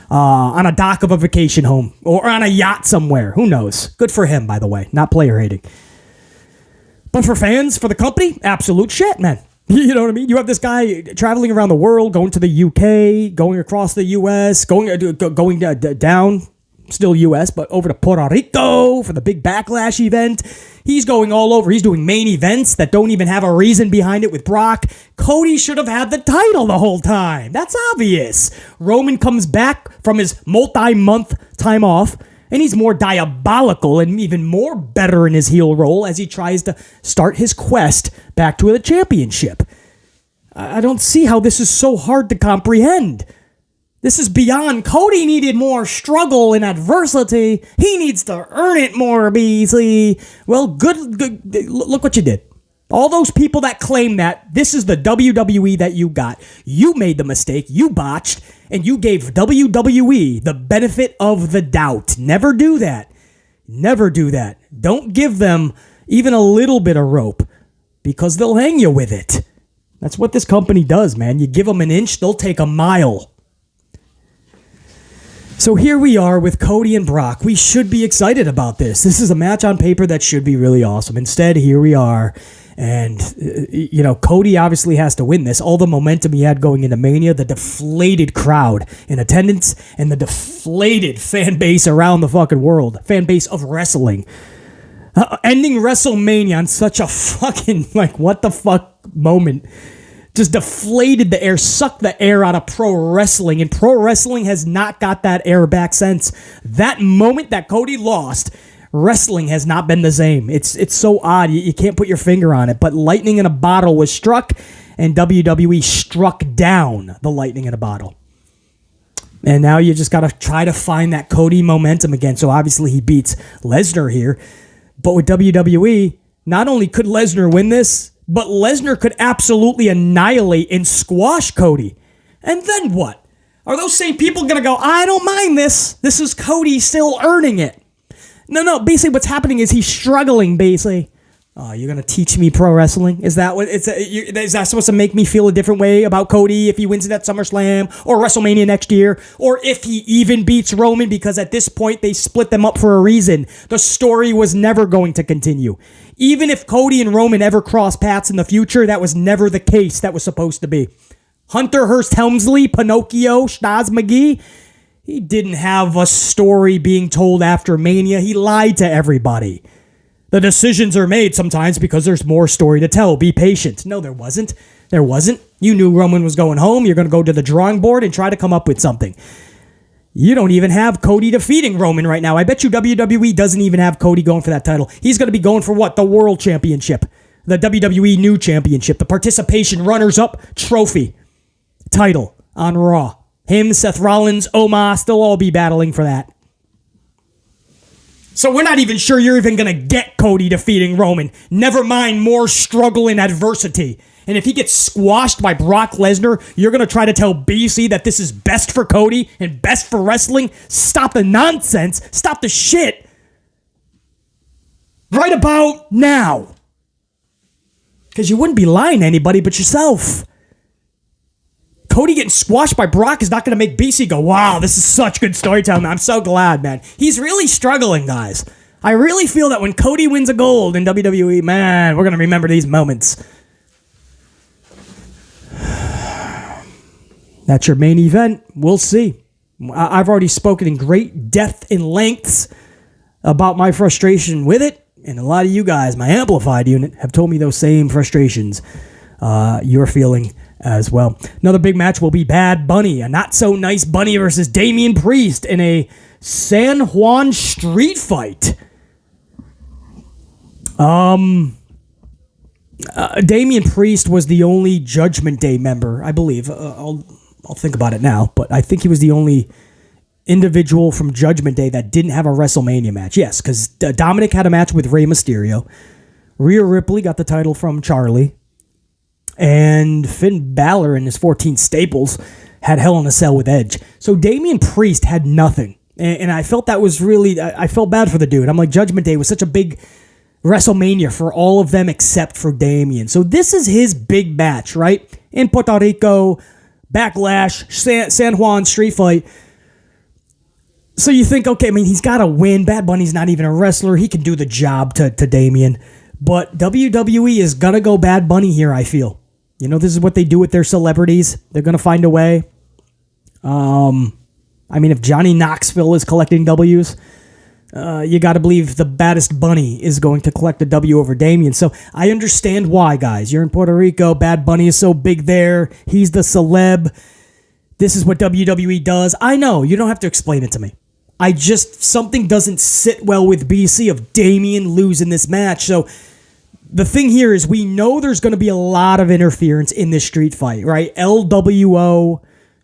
on a dock of a vacation home or on a yacht somewhere. Who knows? Good for him, by the way. Not player hating. But for fans, for the company, absolute shit, man. You know what I mean? You have this guy traveling around the world, going to the UK, going across the US, going down, still US, but over to Puerto Rico for the big Backlash event. He's going all over. He's doing main events that don't even have a reason behind it with Brock. Cody should have had the title the whole time. That's obvious. Roman comes back from his multi-month time off, and he's more diabolical and even more better in his heel role as he tries to start his quest back to the championship. I don't see how this is so hard to comprehend. This is beyond. Cody needed more struggle and adversity. He needs to earn it more, Beasley. Well, good. Look what you did. All those people that claim that this is the WWE that you got. You made the mistake. You botched. And you gave WWE the benefit of the doubt. Never do that. Never do that. Don't give them even a little bit of rope because they'll hang you with it. That's what this company does, man. You give them an inch, they'll take a mile. So here we are with Cody and Brock. We should be excited about this. This is a match on paper that should be really awesome. Instead, here we are. And, Cody obviously has to win this. All the momentum he had going into Mania, the deflated crowd in attendance, and the deflated fan base around the fucking world. Fan base of wrestling. Ending WrestleMania on such a fucking, what the fuck moment. Just deflated the air, sucked the air out of pro wrestling, and pro wrestling has not got that air back since. That moment that Cody lost, wrestling has not been the same. It's so odd, you can't put your finger on it, but lightning in a bottle was struck, and WWE struck down the lightning in a bottle. And now you just got to try to find that Cody momentum again. So obviously he beats Lesnar here, but with WWE, not only could Lesnar win this, but Lesnar could absolutely annihilate and squash Cody. And then what? Are those same people going to go, I don't mind this. This is Cody still earning it. No. Basically what's happening is he's struggling, basically. Oh, you're going to teach me pro wrestling? Is that what is that supposed to make me feel a different way about Cody if he wins it at SummerSlam or WrestleMania next year? Or if he even beats Roman? Because at this point, they split them up for a reason. The story was never going to continue. Even if Cody and Roman ever cross paths in the future, that was never the case that was supposed to be. Hunter Hearst Helmsley, Pinocchio, Stas McGee, he didn't have a story being told after Mania. He lied to everybody. The decisions are made sometimes because there's more story to tell. Be patient. No, there wasn't. There wasn't. You knew Roman was going home. You're going to go to the drawing board and try to come up with something. You don't even have Cody defeating Roman right now. I bet you WWE doesn't even have Cody going for that title. He's going to be going for what? The World Championship. The WWE New Championship. The Participation Runners-Up Trophy. Title on Raw. Him, Seth Rollins, Omos, they'll all be battling for that. So we're not even sure you're even going to get Cody defeating Roman. Never mind more struggle and adversity And if he gets squashed by Brock Lesnar, you're going to try to tell BC that this is best for Cody and best for wrestling? Stop the nonsense. Stop the shit. Right about now. Because you wouldn't be lying to anybody but yourself. Cody getting squashed by Brock is not going to make BC go, wow, this is such good storytelling. I'm so glad, man. He's really struggling, guys. I really feel that when Cody wins a gold in WWE, man, we're going to remember these moments. That's your main event. We'll see. I've already spoken in great depth and lengths about my frustration with it. And a lot of you guys, my amplified unit, have told me those same frustrations you're feeling as well. Another big match will be Bad Bunny, a not-so-nice Bunny versus Damian Priest in a San Juan street fight. Damian Priest was the only Judgment Day member, I believe. I'll think about it now, but I think he was the only individual from Judgment Day that didn't have a WrestleMania match. Yes, because Dominic had a match with Rey Mysterio. Rhea Ripley got the title from Charlie. And Finn Balor in his 14 staples had Hell in a Cell with Edge. So Damian Priest had nothing. And I felt that was really... I felt bad for the dude. I'm like, Judgment Day was such a big WrestleMania for all of them except for Damian. So this is his big match, right? In Puerto Rico, Backlash, San Juan street fight. So you think, okay, I mean, he's got to win. Bad Bunny's not even a wrestler. He can do the job to Damian. But WWE is going to go Bad Bunny here, I feel. You know, this is what they do with their celebrities. They're going to find a way. I mean, if Johnny Knoxville is collecting W's, you got to believe the baddest Bunny is going to collect a W over Damian. So I understand why, guys. You're in Puerto Rico. Bad Bunny is so big there. He's the celeb. This is what WWE does. I know. You don't have to explain it to me. Something doesn't sit well with BC of Damian losing this match. So the thing here is we know there's going to be a lot of interference in this street fight, right? LWO,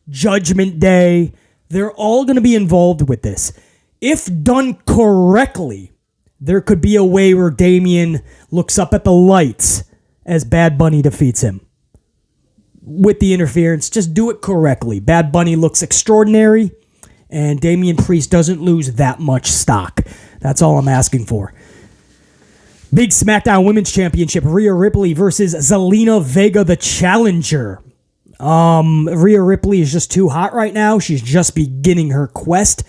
Judgment Day, they're all going to be involved with this. If done correctly, there could be a way where Damian looks up at the lights as Bad Bunny defeats him. With the interference, just do it correctly. Bad Bunny looks extraordinary, and Damian Priest doesn't lose that much stock. That's all I'm asking for. Big SmackDown Women's Championship, Rhea Ripley versus Zelina Vega, the challenger. Rhea Ripley is just too hot right now. She's just beginning her quest.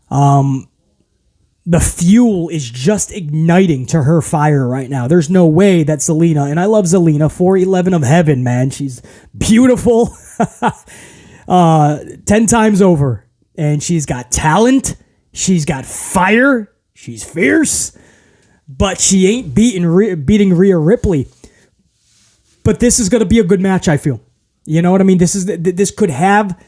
The fuel is just igniting to her fire right now. There's no way that Zelina, and I love Zelina, 411 of heaven, man. She's beautiful 10 times over. And she's got talent. She's got fire. She's fierce. But she ain't beating Rhea Ripley. But this is going to be a good match, I feel. You know what I mean? This could have...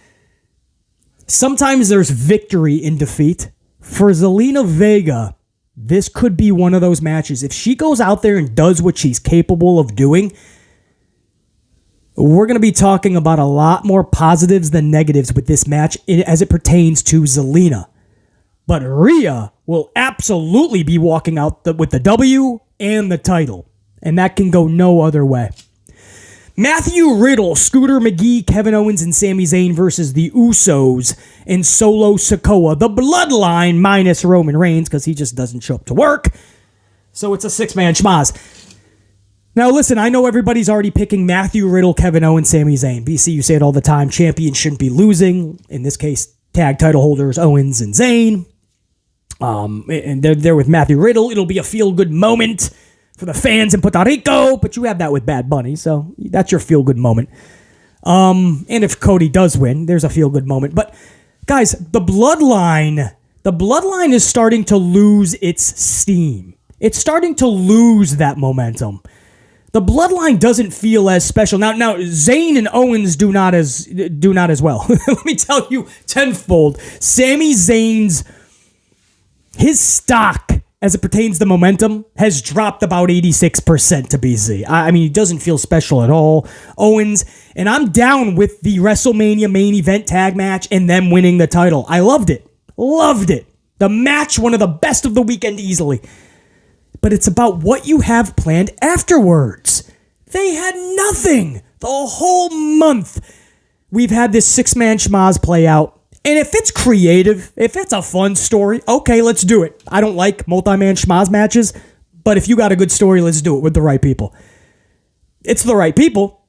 Sometimes there's victory in defeat. For Zelina Vega, this could be one of those matches. If she goes out there and does what she's capable of doing, we're going to be talking about a lot more positives than negatives with this match as it pertains to Zelina. But Rhea will absolutely be walking out with the W and the title. And that can go no other way. Matthew Riddle, Scooter McGee, Kevin Owens, and Sami Zayn versus the Usos and Solo Sikoa. The Bloodline minus Roman Reigns because he just doesn't show up to work. So it's a six-man schmaz. Now listen, I know everybody's already picking Matthew Riddle, Kevin Owens, Sami Zayn. BC, you say it all the time. Champions shouldn't be losing. In this case, tag title holders Owens and Zayn. And they're there with Matthew Riddle. It'll be a feel-good moment for the fans in Puerto Rico, but you have that with Bad Bunny, so that's your feel-good moment. And if Cody does win, there's a feel-good moment. But guys, the Bloodline is starting to lose its steam. It's starting to lose that momentum. The Bloodline doesn't feel as special. Now Zayn and Owens do not as well. Let me tell you tenfold. Sami Zayn's his stock as it pertains to momentum has dropped about 86% to BC. I mean, he doesn't feel special at all. Owens, and I'm down with the WrestleMania main event tag match and them winning the title. I loved it. Loved it. The match, one of the best of the weekend easily. But it's about what you have planned afterwards. They had nothing the whole month. We've had this six-man schmaz play out. And if it's creative, if it's a fun story, okay, let's do it. I don't like multi-man schmaz matches, but if you got a good story, let's do it with the right people. It's the right people.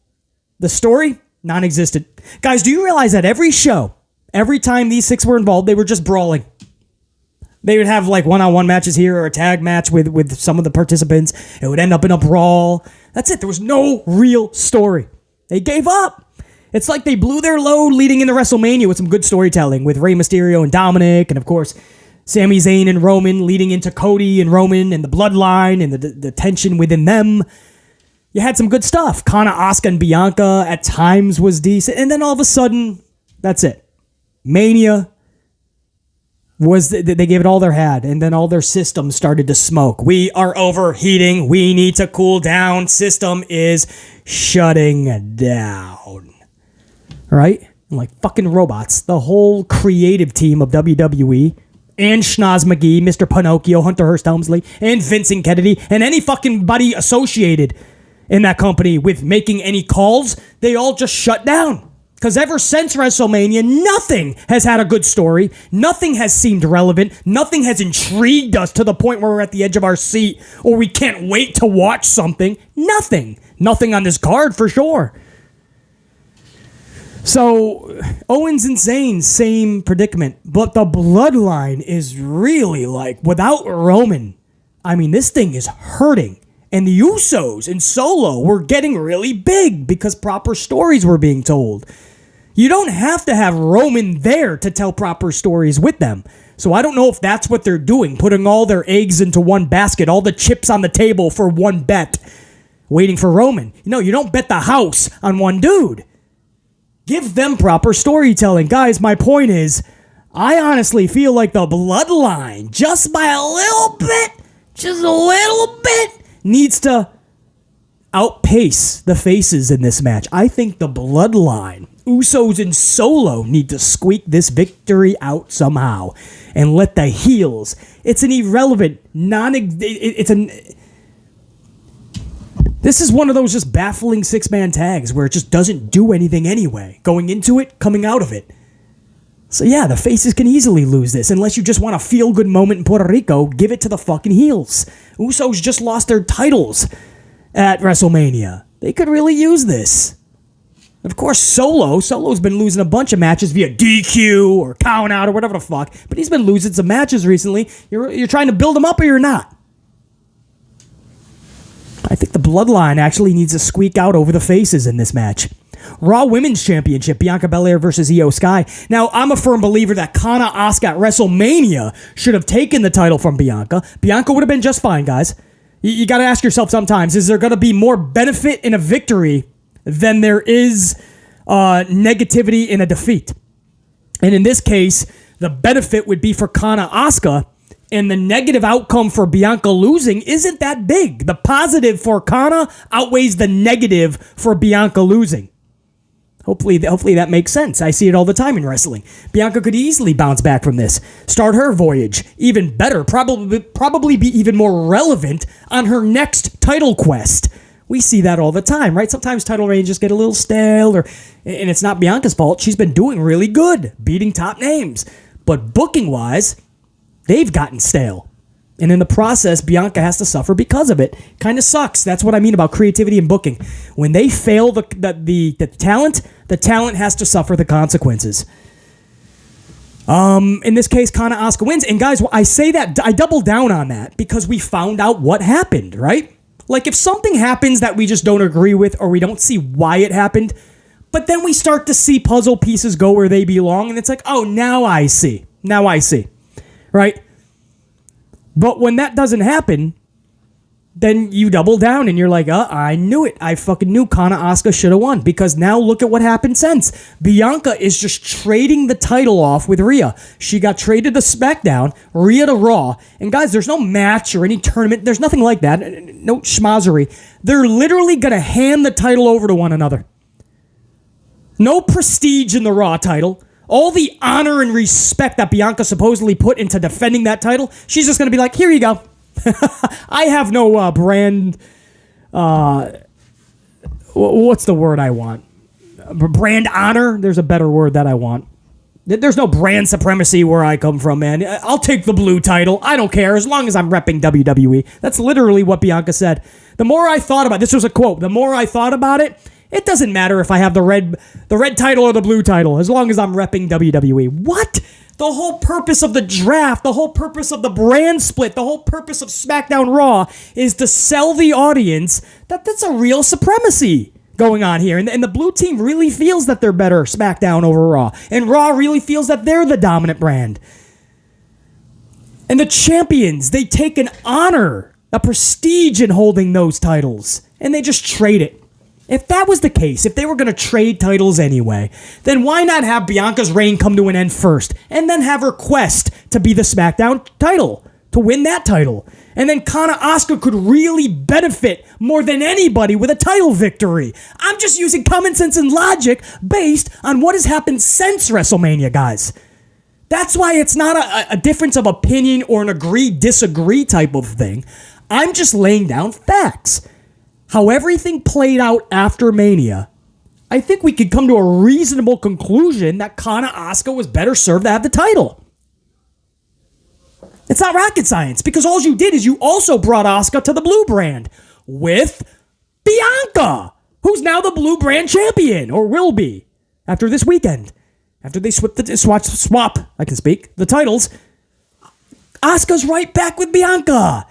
The story, non-existent. Guys, do you realize that every show, every time these six were involved, they were just brawling? They would have like one-on-one matches here or a tag match with some of the participants. It would end up in a brawl. That's it. There was no real story. They gave up. It's like they blew their load leading into WrestleMania with some good storytelling with Rey Mysterio and Dominic, and of course, Sami Zayn and Roman leading into Cody and Roman and the bloodline and the tension within them. You had some good stuff. Kana, Asuka, and Bianca at times was decent, and then all of a sudden, that's it. Mania was they gave it all they had, and then all their systems started to smoke. We are overheating. We need to cool down. System is shutting down. Right? Like fucking robots. The whole creative team of WWE and Schnoz McGee, Mr. Pinocchio, Hunter Hearst Helmsley, and Vincent Kennedy, and any fucking buddy associated in that company with making any calls, they all just shut down. Because ever since WrestleMania, nothing has had a good story. Nothing has seemed relevant. Nothing has intrigued us to the point where we're at the edge of our seat or we can't wait to watch something. Nothing. Nothing on this card for sure. So, Owens and Zayn, same predicament. But the bloodline is really like, without Roman, I mean, this thing is hurting. And the Usos and Solo were getting really big because proper stories were being told. You don't have to have Roman there to tell proper stories with them. So I don't know if that's what they're doing, putting all their eggs into one basket, all the chips on the table for one bet, waiting for Roman. You don't bet the house on one dude. Give them proper storytelling. Guys, my point is, I honestly feel like the bloodline, just by a little bit, needs to outpace the faces in this match. I think the bloodline, Usos and Solo, need to squeak this victory out somehow and let the heels. It's an irrelevant, This is one of those just baffling six-man tags where it just doesn't do anything anyway. Going into it, coming out of it. So yeah, the faces can easily lose this. Unless you just want a feel-good moment in Puerto Rico, give it to the fucking heels. Usos just lost their titles at WrestleMania. They could really use this. Of course, Solo's been losing a bunch of matches via DQ or count out or whatever the fuck. But he's been losing some matches recently. You're trying to build him up or you're not. I think the bloodline actually needs to squeak out over the faces in this match. Raw Women's Championship, Bianca Belair versus Io Sky. Now, I'm a firm believer that Kana, Asuka at WrestleMania should have taken the title from Bianca. Bianca would have been just fine, guys. You got to ask yourself sometimes, is there going to be more benefit in a victory than there is negativity in a defeat? And in this case, the benefit would be for Kana, Asuka, and the negative outcome for Bianca losing isn't that big. The positive for Kana outweighs the negative for Bianca losing. Hopefully that makes sense. I see it all the time in wrestling. Bianca could easily bounce back from this. Start her voyage even better. Probably be even more relevant on her next title quest. We see that all the time, right? Sometimes title reigns just get a little stale, and it's not Bianca's fault. She's been doing really good, beating top names. But booking-wise, they've gotten stale. And in the process, Bianca has to suffer because of it. Kind of sucks. That's what I mean about creativity and booking. When they fail the talent has to suffer the consequences. In this case, Kana, Asuka wins. And guys, I say that, I double down on that because we found out what happened, right? Like if something happens that we just don't agree with or we don't see why it happened, but then we start to see puzzle pieces go where they belong, and it's like, oh, now I see. Right? But when that doesn't happen, then you double down and you're like, I knew it. I fucking knew Kana, Asuka should have won, because now look at what happened since. Bianca is just trading the title off with Rhea. She got traded to SmackDown, Rhea to Raw. And guys, there's no match or any tournament. There's nothing like that. No schmozzery. They're literally going to hand the title over to one another. No prestige in the Raw title. All the honor and respect that Bianca supposedly put into defending that title, she's just going to be like, here you go. I have no brand what's the word I want? Brand honor? There's a better word that I want. There's no brand supremacy where I come from, man. I'll take the blue title. I don't care as long as I'm repping WWE. That's literally what Bianca said. The more I thought about it, this was a quote, the more I thought about it, it doesn't matter if I have the red title or the blue title, as long as I'm repping WWE. What? The whole purpose of the draft, the whole purpose of the brand split, the whole purpose of SmackDown Raw is to sell the audience that that's a real supremacy going on here. And the blue team really feels that they're better SmackDown over Raw. And Raw really feels that they're the dominant brand. And the champions, they take an honor, a prestige in holding those titles. And they just trade it. If that was the case, if they were going to trade titles anyway, then why not have Bianca's reign come to an end first, and then have her quest to be the SmackDown title, to win that title? And then Asuka could really benefit more than anybody with a title victory. I'm just using common sense and logic based on what has happened since WrestleMania, guys. That's why it's not a difference of opinion or an agree-disagree type of thing. I'm just laying down facts. How everything played out after Mania, I think we could come to a reasonable conclusion that Asuka was better served to have the title. It's not rocket science, because all you did is you also brought Asuka to the blue brand with Bianca, who's now the blue brand champion, or will be, after this weekend. After they swap the titles, Asuka's right back with Bianca.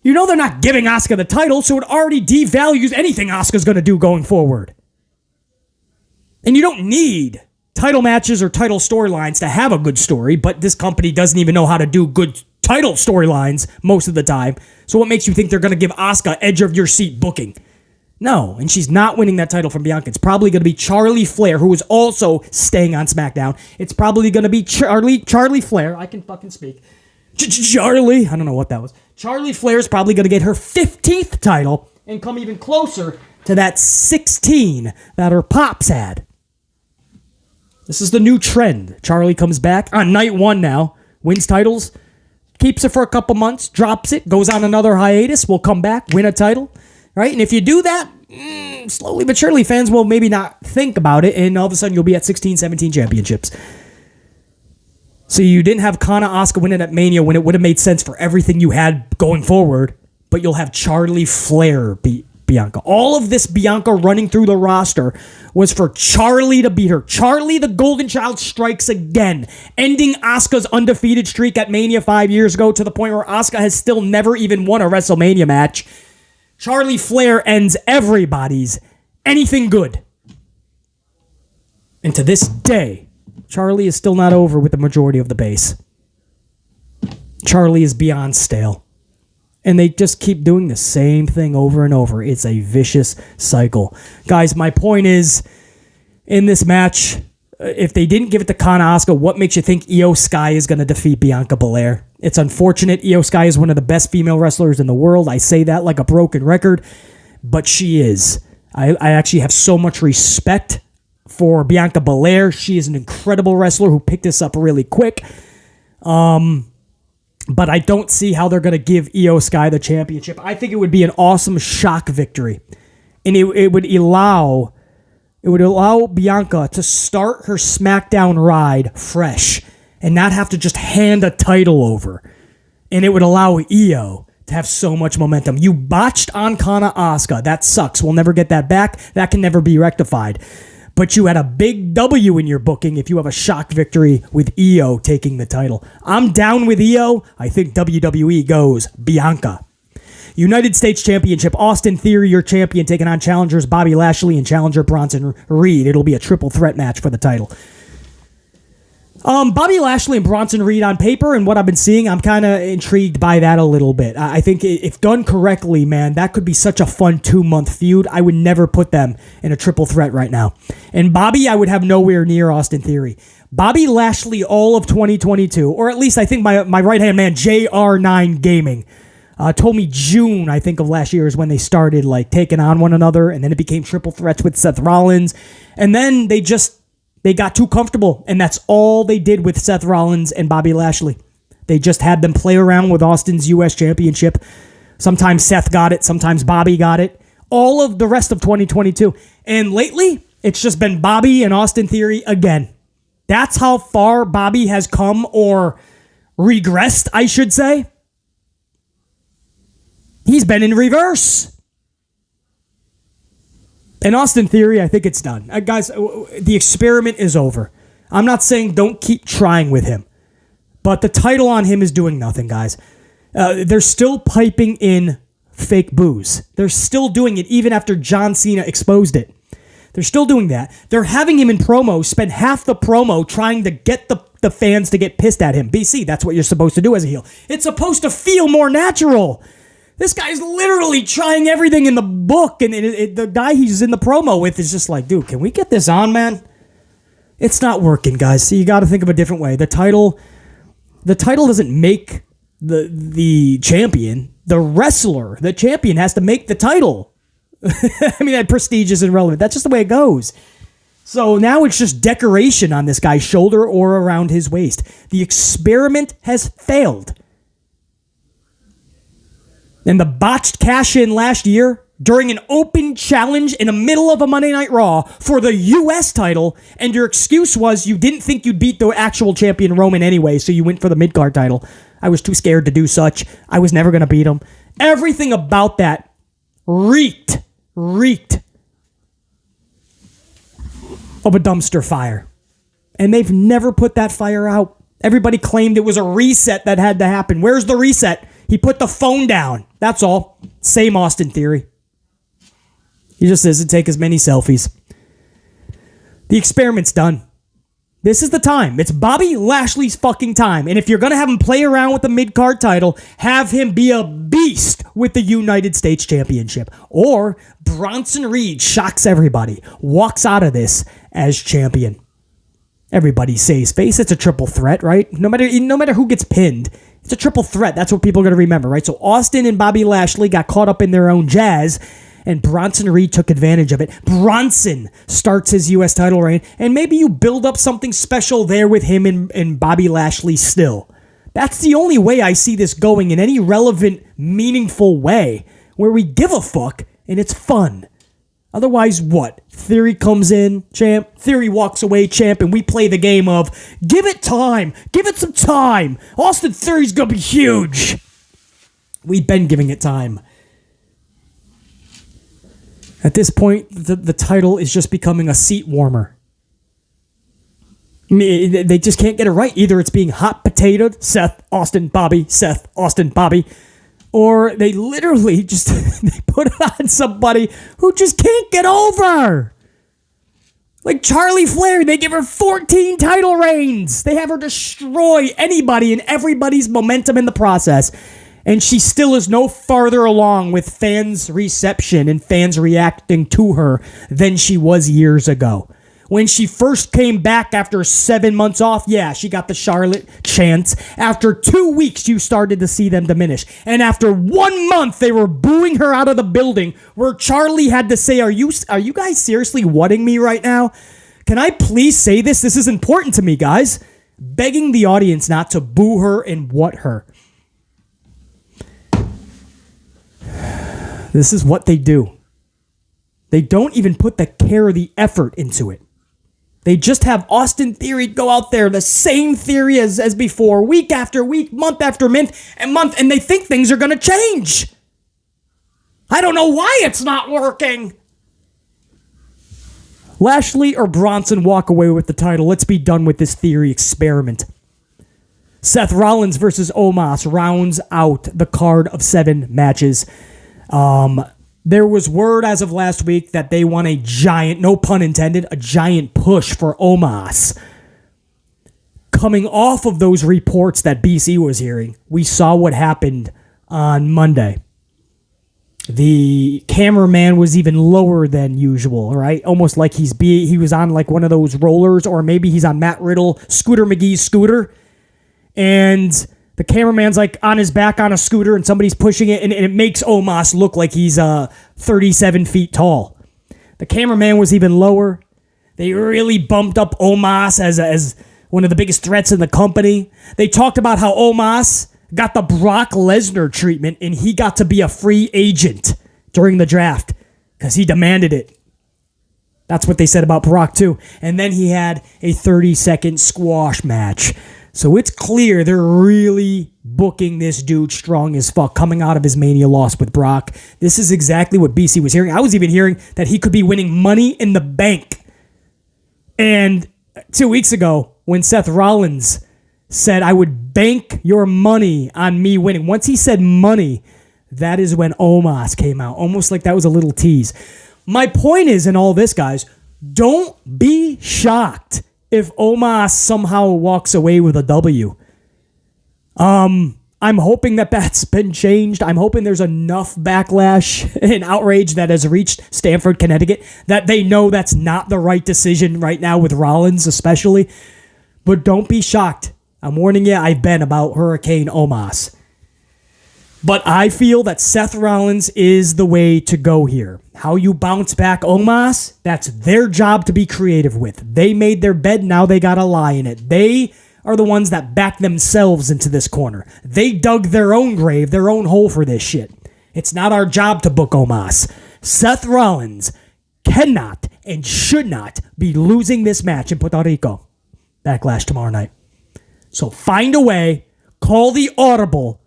You know they're not giving Asuka the title, so it already devalues anything Asuka's going to do going forward. And you don't need title matches or title storylines to have a good story, but this company doesn't even know how to do good title storylines most of the time. So what makes you think they're going to give Asuka edge of your seat booking? No, and she's not winning that title from Bianca. It's probably going to be Charlie Flair, who is also staying on SmackDown. It's probably going to be Charlie Flair. I can fucking speak. Charlie, I don't know what that was. Charlie Flair's probably going to get her 15th title and come even closer to that 16 that her pops had. This is the new trend. Charlie comes back on night one now, wins titles, keeps it for a couple months, drops it, goes on another hiatus, will come back, win a title, right? And if you do that, slowly but surely fans will maybe not think about it, and all of a sudden you'll be at 16, 17 championships. So you didn't have Asuka winning at Mania when it would have made sense for everything you had going forward, but you'll have Charlie Flair beat Bianca. All of this Bianca running through the roster was for Charlie to beat her. Charlie, the Golden Child, strikes again, ending Asuka's undefeated streak at Mania 5 years ago to the point where Asuka has still never even won a WrestleMania match. Charlie Flair ends everybody's anything good. And to this day, Charlie is still not over with the majority of the base. Charlie is beyond stale. And they just keep doing the same thing over and over. It's a vicious cycle. Guys, my point is, in this match, if they didn't give it to Asuka, what makes you think Io Sky is going to defeat Bianca Belair? It's unfortunate. Io Sky is one of the best female wrestlers in the world. I say that like a broken record, but she is. I actually have so much respect for Bianca Belair. She is an incredible wrestler who picked this up really quick. But I don't see how they're going to give Io Sky the championship. I think it would be an awesome shock victory. And it would allow Bianca to start her SmackDown ride fresh and not have to just hand a title over. And it would allow Io to have so much momentum. You botched on Asuka. That sucks. We'll never get that back. That can never be rectified. But you had a big W in your booking if you have a shock victory with Io taking the title. I'm down with Io. I think WWE goes Bianca. United States Championship, Austin Theory, your champion, taking on challengers Bobby Lashley and challenger Bronson Reed. It'll be a triple threat match for the title. Bobby Lashley and Bronson Reed on paper, and what I've been seeing, I'm kind of intrigued by that a little bit. I think if done correctly, man, that could be such a fun 2-month feud. I would never put them in a triple threat right now. And Bobby, I would have nowhere near Austin Theory. Bobby Lashley all of 2022, or at least I think my right-hand man, JR9 Gaming, told me June, I think, of last year is when they started like taking on one another, and then it became triple threats with Seth Rollins. And then they got too comfortable, and that's all they did with Seth Rollins and Bobby Lashley. They just had them play around with Austin's U.S. Championship. Sometimes Seth got it, sometimes Bobby got it. all of the rest of 2022. And lately, it's just been Bobby and Austin Theory again. That's how far Bobby has come, or regressed, I should say. He's been in reverse. And Austin Theory, I think it's done. Guys, the experiment is over. I'm not saying don't keep trying with him, but the title on him is doing nothing, guys. They're still piping in fake booze. They're still doing it even after John Cena exposed it. They're still doing that. They're having him in promo spend half the promo trying to get the fans to get pissed at him. BC, that's what you're supposed to do as a heel. It's supposed to feel more natural. This guy's literally trying everything in the book, and the guy he's in the promo with is just like, dude, can we get this on, man? It's not working, guys. So you got to think of a different way. The title doesn't make the champion. The wrestler, the champion, has to make the title. I mean, that prestige isn't relevant. That's just the way it goes. So now it's just decoration on this guy's shoulder or around his waist. The experiment has failed. And the botched cash-in last year during an open challenge in the middle of a Monday Night Raw for the U.S. title, and your excuse was you didn't think you'd beat the actual champion Roman anyway, so you went for the mid-card title. I was too scared to do such. I was never going to beat him. Everything about that reeked of a dumpster fire. And they've never put that fire out. Everybody claimed it was a reset that had to happen. Where's the reset? He put the phone down. That's all. Same Austin Theory. He just doesn't take as many selfies. The experiment's done. This is the time. It's Bobby Lashley's fucking time. And if you're going to have him play around with the mid-card title, have him be a beast with the United States Championship. Or Bronson Reed shocks everybody, walks out of this as champion. Everybody says face. It's a triple threat, right? No matter who gets pinned, it's a triple threat. That's what people are going to remember, right? So Austin and Bobby Lashley got caught up in their own jazz, and Bronson Reed took advantage of it. Bronson starts his U.S. title reign, and maybe you build up something special there with him and Bobby Lashley still. That's the only way I see this going in any relevant, meaningful way, where we give a fuck and it's fun. Otherwise, what? Theory comes in, champ. Theory walks away, champ, and we play the game of give it time. Give it some time. Austin Theory's going to be huge. We've been giving it time. At this point, the title is just becoming a seat warmer. I mean, they just can't get it right. Either it's being hot potatoed, Seth, Austin, Bobby, Seth, Austin, Bobby, or they literally just they put it on somebody who just can't get over. Like Charlie Flair, they give her 14 title reigns. They have her destroy anybody and everybody's momentum in the process. And she still is no farther along with fans' reception and fans reacting to her than she was years ago. When she first came back after 7 months off, yeah, she got the Charlotte chants. After 2 weeks, you started to see them diminish. And after 1 month, they were booing her out of the building where Charlie had to say, are you guys seriously whatting me right now? Can I please say this? This is important to me, guys. Begging the audience not to boo her and what her. This is what they do. They don't even put the care or the effort into it. They just have Austin Theory go out there, the same theory as before, week after week, month after month, and they think things are going to change. I don't know why it's not working. Lashley or Bronson walk away with the title. Let's be done with this Theory experiment. Seth Rollins versus Omos rounds out the card of 7 matches. There was word as of last week that they want a giant, no pun intended, a giant push for Omos. Coming off of those reports that BC was hearing, we saw what happened on Monday. The cameraman was even lower than usual, right? Almost like he was on like one of those rollers, or maybe he's on Matt Riddle, Scooter McGee's scooter. And the cameraman's like on his back on a scooter and somebody's pushing it, and it makes Omos look like he's 37 feet tall. The cameraman was even lower. They really bumped up Omos as one of the biggest threats in the company. They talked about how Omos got the Brock Lesnar treatment and he got to be a free agent during the draft. because he demanded it. That's what they said about Brock, too. And then he had a 30-second squash match. So it's clear they're really booking this dude strong as fuck coming out of his Mania loss with Brock. This is exactly what BC was hearing. I was even hearing that he could be winning Money in the Bank. And 2 weeks ago, when Seth Rollins said, I would bank your money on me winning. Once he said money, that is when Omos came out. Almost like that was a little tease. My point is in all this, guys, don't be shocked if Omos somehow walks away with a W. I'm hoping that that's been changed. I'm hoping there's enough backlash and outrage that has reached Stamford, Connecticut, that they know that's not the right decision right now with Rollins especially. But don't be shocked. I'm warning you, I've been about Hurricane Omos. But I feel that Seth Rollins is the way to go here. How you bounce back Omos, that's their job to be creative with. They made their bed, now they gotta lie in it. They are the ones that back themselves into this corner. They dug their own grave, their own hole for this shit. It's not our job to book Omos. Seth Rollins cannot and should not be losing this match in Puerto Rico. Backlash tomorrow night. So find a way, call the audible.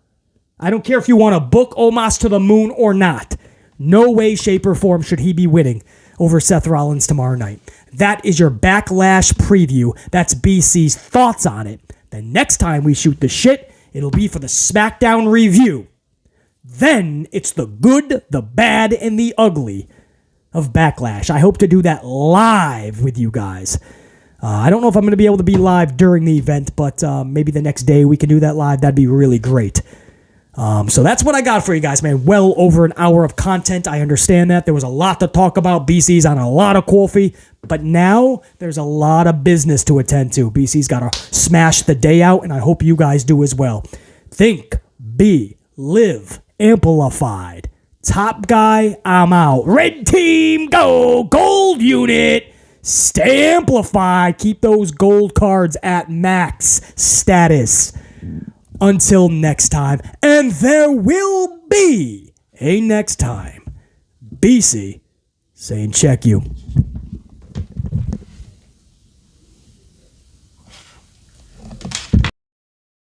I don't care if you want to book Omos to the moon or not. No way, shape, or form should he be winning over Seth Rollins tomorrow night. That is your Backlash preview. That's BC's thoughts on it. The next time we shoot the shit, it'll be for the SmackDown review. Then it's the good, the bad, and the ugly of Backlash. I hope to do that live with you guys. I don't know if I'm going to be able to be live during the event, but maybe the next day we can do that live. That'd be really great. So that's what I got for you guys, man. Well over an hour of content. I understand that. There was a lot to talk about. BC's on a lot of coffee. But now there's a lot of business to attend to. BC's got to smash the day out, and I hope you guys do as well. Think, be, live, amplified. Top guy, I'm out. Red team, go. Gold unit, stay amplified. Keep those gold cards at max status. Until next time, and there will be a next time. BC saying check you.